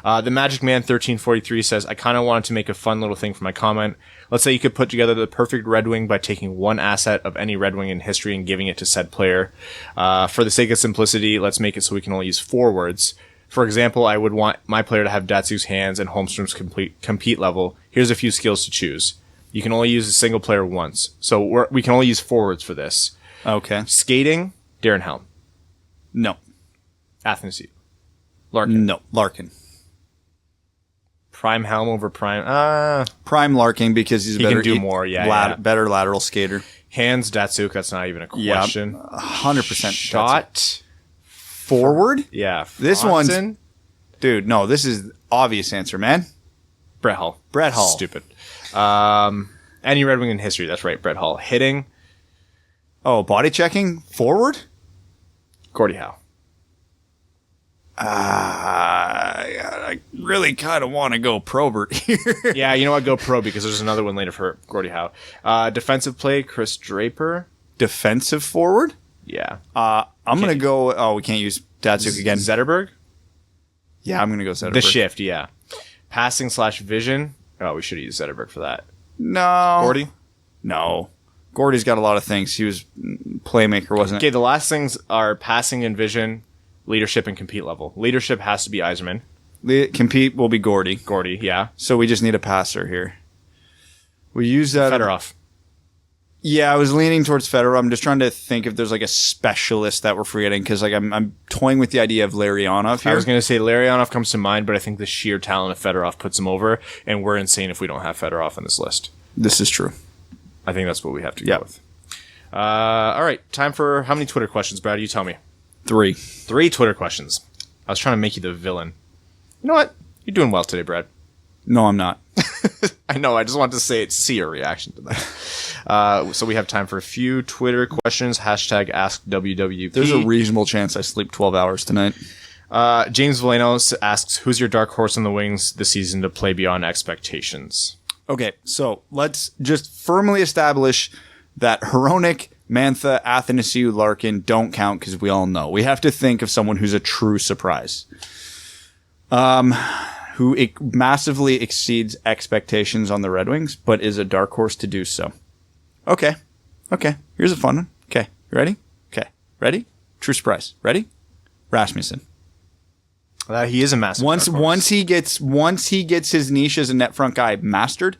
The Magic Man 1343 says, "I kind of wanted to make a fun little thing for my comment. Let's say you could put together the perfect Red Wing by taking one asset of any Red Wing in history and giving it to said player. For the sake of simplicity, let's make it so we can only use forwards. For example, I would want my player to have Datsyuk's hands and Holmstrom's compete level. Here's a few skills to choose. You can only use a single player once, so we can only use forwards for this. Okay. Skating, Darren Helm. No. Athanasiou. Larkin. No. Larkin. Prime Helm over Prime. Prime Larkin because he's He better. can do more, yeah. Better lateral skater. Hands, Datsyuk, that's not even a question. 100%. Shot. Forward? Yeah. This Watson? one's... Dude, no, this is obvious answer, man. Brett Hull. Brett Hull. Stupid. Any Red Wing in history, that's right, Brett Hull. Hitting. Oh, body checking? Forward? Gordie Howe. I really kind of want to go Probert here. Yeah, you know what? Go pro because there's another one later for Gordie Howe. Defensive play, Chris Draper. Defensive forward? Yeah. I'm going to go... Oh, we can't use Datsyuk again. Zetterberg? Yeah, I'm going to go Zetterberg. The shift, yeah. Passing / vision. Oh, we should have used Zetterberg for that. No. Gordie? No. Gordy's got a lot of things. He was playmaker, wasn't it? Okay, the last things are passing and vision, leadership, and compete level. Leadership has to be Yzerman. Compete will be Gordy. Gordy, yeah. So we just need a passer here. We use that. Fedorov. Yeah, I was leaning towards Fedorov. I'm just trying to think if there's like a specialist that we're forgetting because like I'm toying with the idea of Larionov here. I was going to say Larionov comes to mind, but I think the sheer talent of Fedorov puts him over, and we're insane if we don't have Fedorov on this list. This is true. I think that's what we have to go with. All right, time for how many Twitter questions, Brad? You tell me. 3. 3 Twitter questions. I was trying to make you the villain. You know what? You're doing well today, Brad. No, I'm not. I know. I just wanted to see your reaction to that. So we have time for a few Twitter questions. # AskWWP. There's a reasonable chance I sleep 12 hours tonight. James Valenos asks, who's your dark horse in the wings this season to play beyond expectations? Okay, so let's just firmly establish that Hronik, Mantha, Athanasiou, Larkin don't count because we all know. We have to think of someone who's a true surprise. Who massively exceeds expectations on the Red Wings, but is a dark horse to do so. Okay. Here's a fun one. Okay, you ready? Okay, ready? True surprise. Ready? Rasmussen. He is a massive dark horse. Once he gets his niche as a net front guy mastered,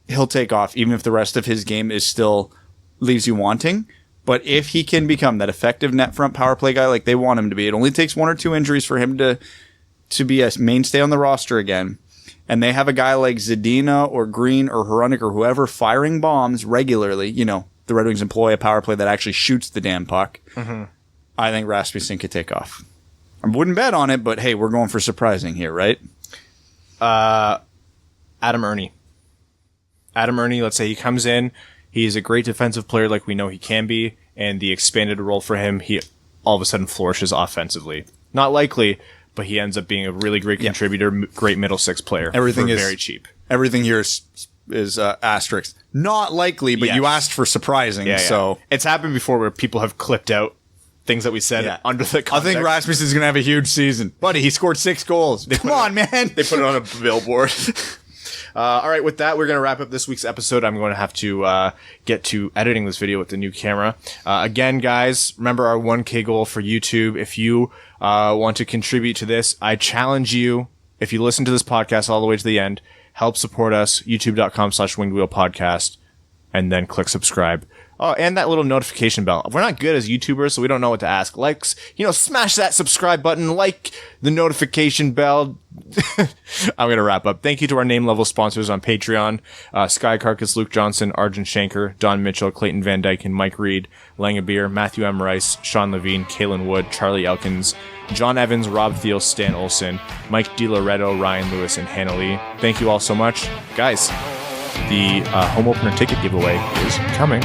he'll take off, even if the rest of his game is still leaves you wanting. But if he can become that effective net front power play guy like they want him to be, it only takes 1 or 2 injuries for him to be a mainstay on the roster again. And they have a guy like Zadina or Green or Hronik or whoever firing bombs regularly. You know, the Red Wings employ a power play that actually shoots the damn puck. Mm-hmm. I think Rasmussen could take off. I wouldn't bet on it, but hey, we're going for surprising here, right? Adam Ernie. Let's say he comes in. He's a great defensive player like we know he can be. And the expanded role for him, he all of a sudden flourishes offensively. Not likely, but he ends up being a really great contributor, great middle six player. Everything is very cheap. Everything here is asterisk. Not likely, but you asked for surprising. So it's happened before where people have clipped out things that we said under the context. I think Rasmussen's going to have a huge season. Buddy, he scored 6 goals. Come on, man. They put it on a billboard. All right, with that, we're going to wrap up this week's episode. I'm going to have to get to editing this video with the new camera. Again, guys, remember our 1K goal for YouTube. If you want to contribute to this, I challenge you, if you listen to this podcast all the way to the end, help support us, youtube.com/wingedwheelpodcast, and then click subscribe. Oh, and that little notification bell. We're not good as YouTubers, so we don't know what to ask. Smash that subscribe button, like the notification bell. I'm going to wrap up. Thank you to our name level sponsors on Patreon. Sky Carcass, Luke Johnson, Arjun Shanker, Don Mitchell, Clayton Van Dyke, and Mike Reed, Langabeer, Matthew M. Rice, Sean Levine, Kalen Wood, Charlie Elkins, John Evans, Rob Thiel, Stan Olson, Mike DiLoretto, Ryan Lewis, and Hannah Lee. Thank you all so much. Guys, the home opener ticket giveaway is coming.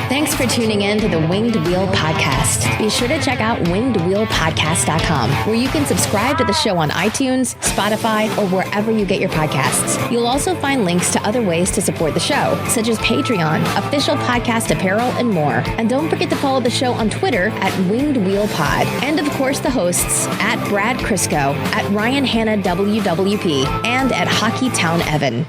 Thanks for tuning in to the Winged Wheel Podcast. Be sure to check out wingedwheelpodcast.com, where you can subscribe to the show on iTunes, Spotify, or wherever you get your podcasts. You'll also find links to other ways to support the show, such as Patreon, official podcast apparel, and more. And don't forget to follow the show on Twitter at Winged Wheel Pod. And of course, the hosts at Brad Crisco, at Ryan Hanna WWP, and at Hockey Town Evan.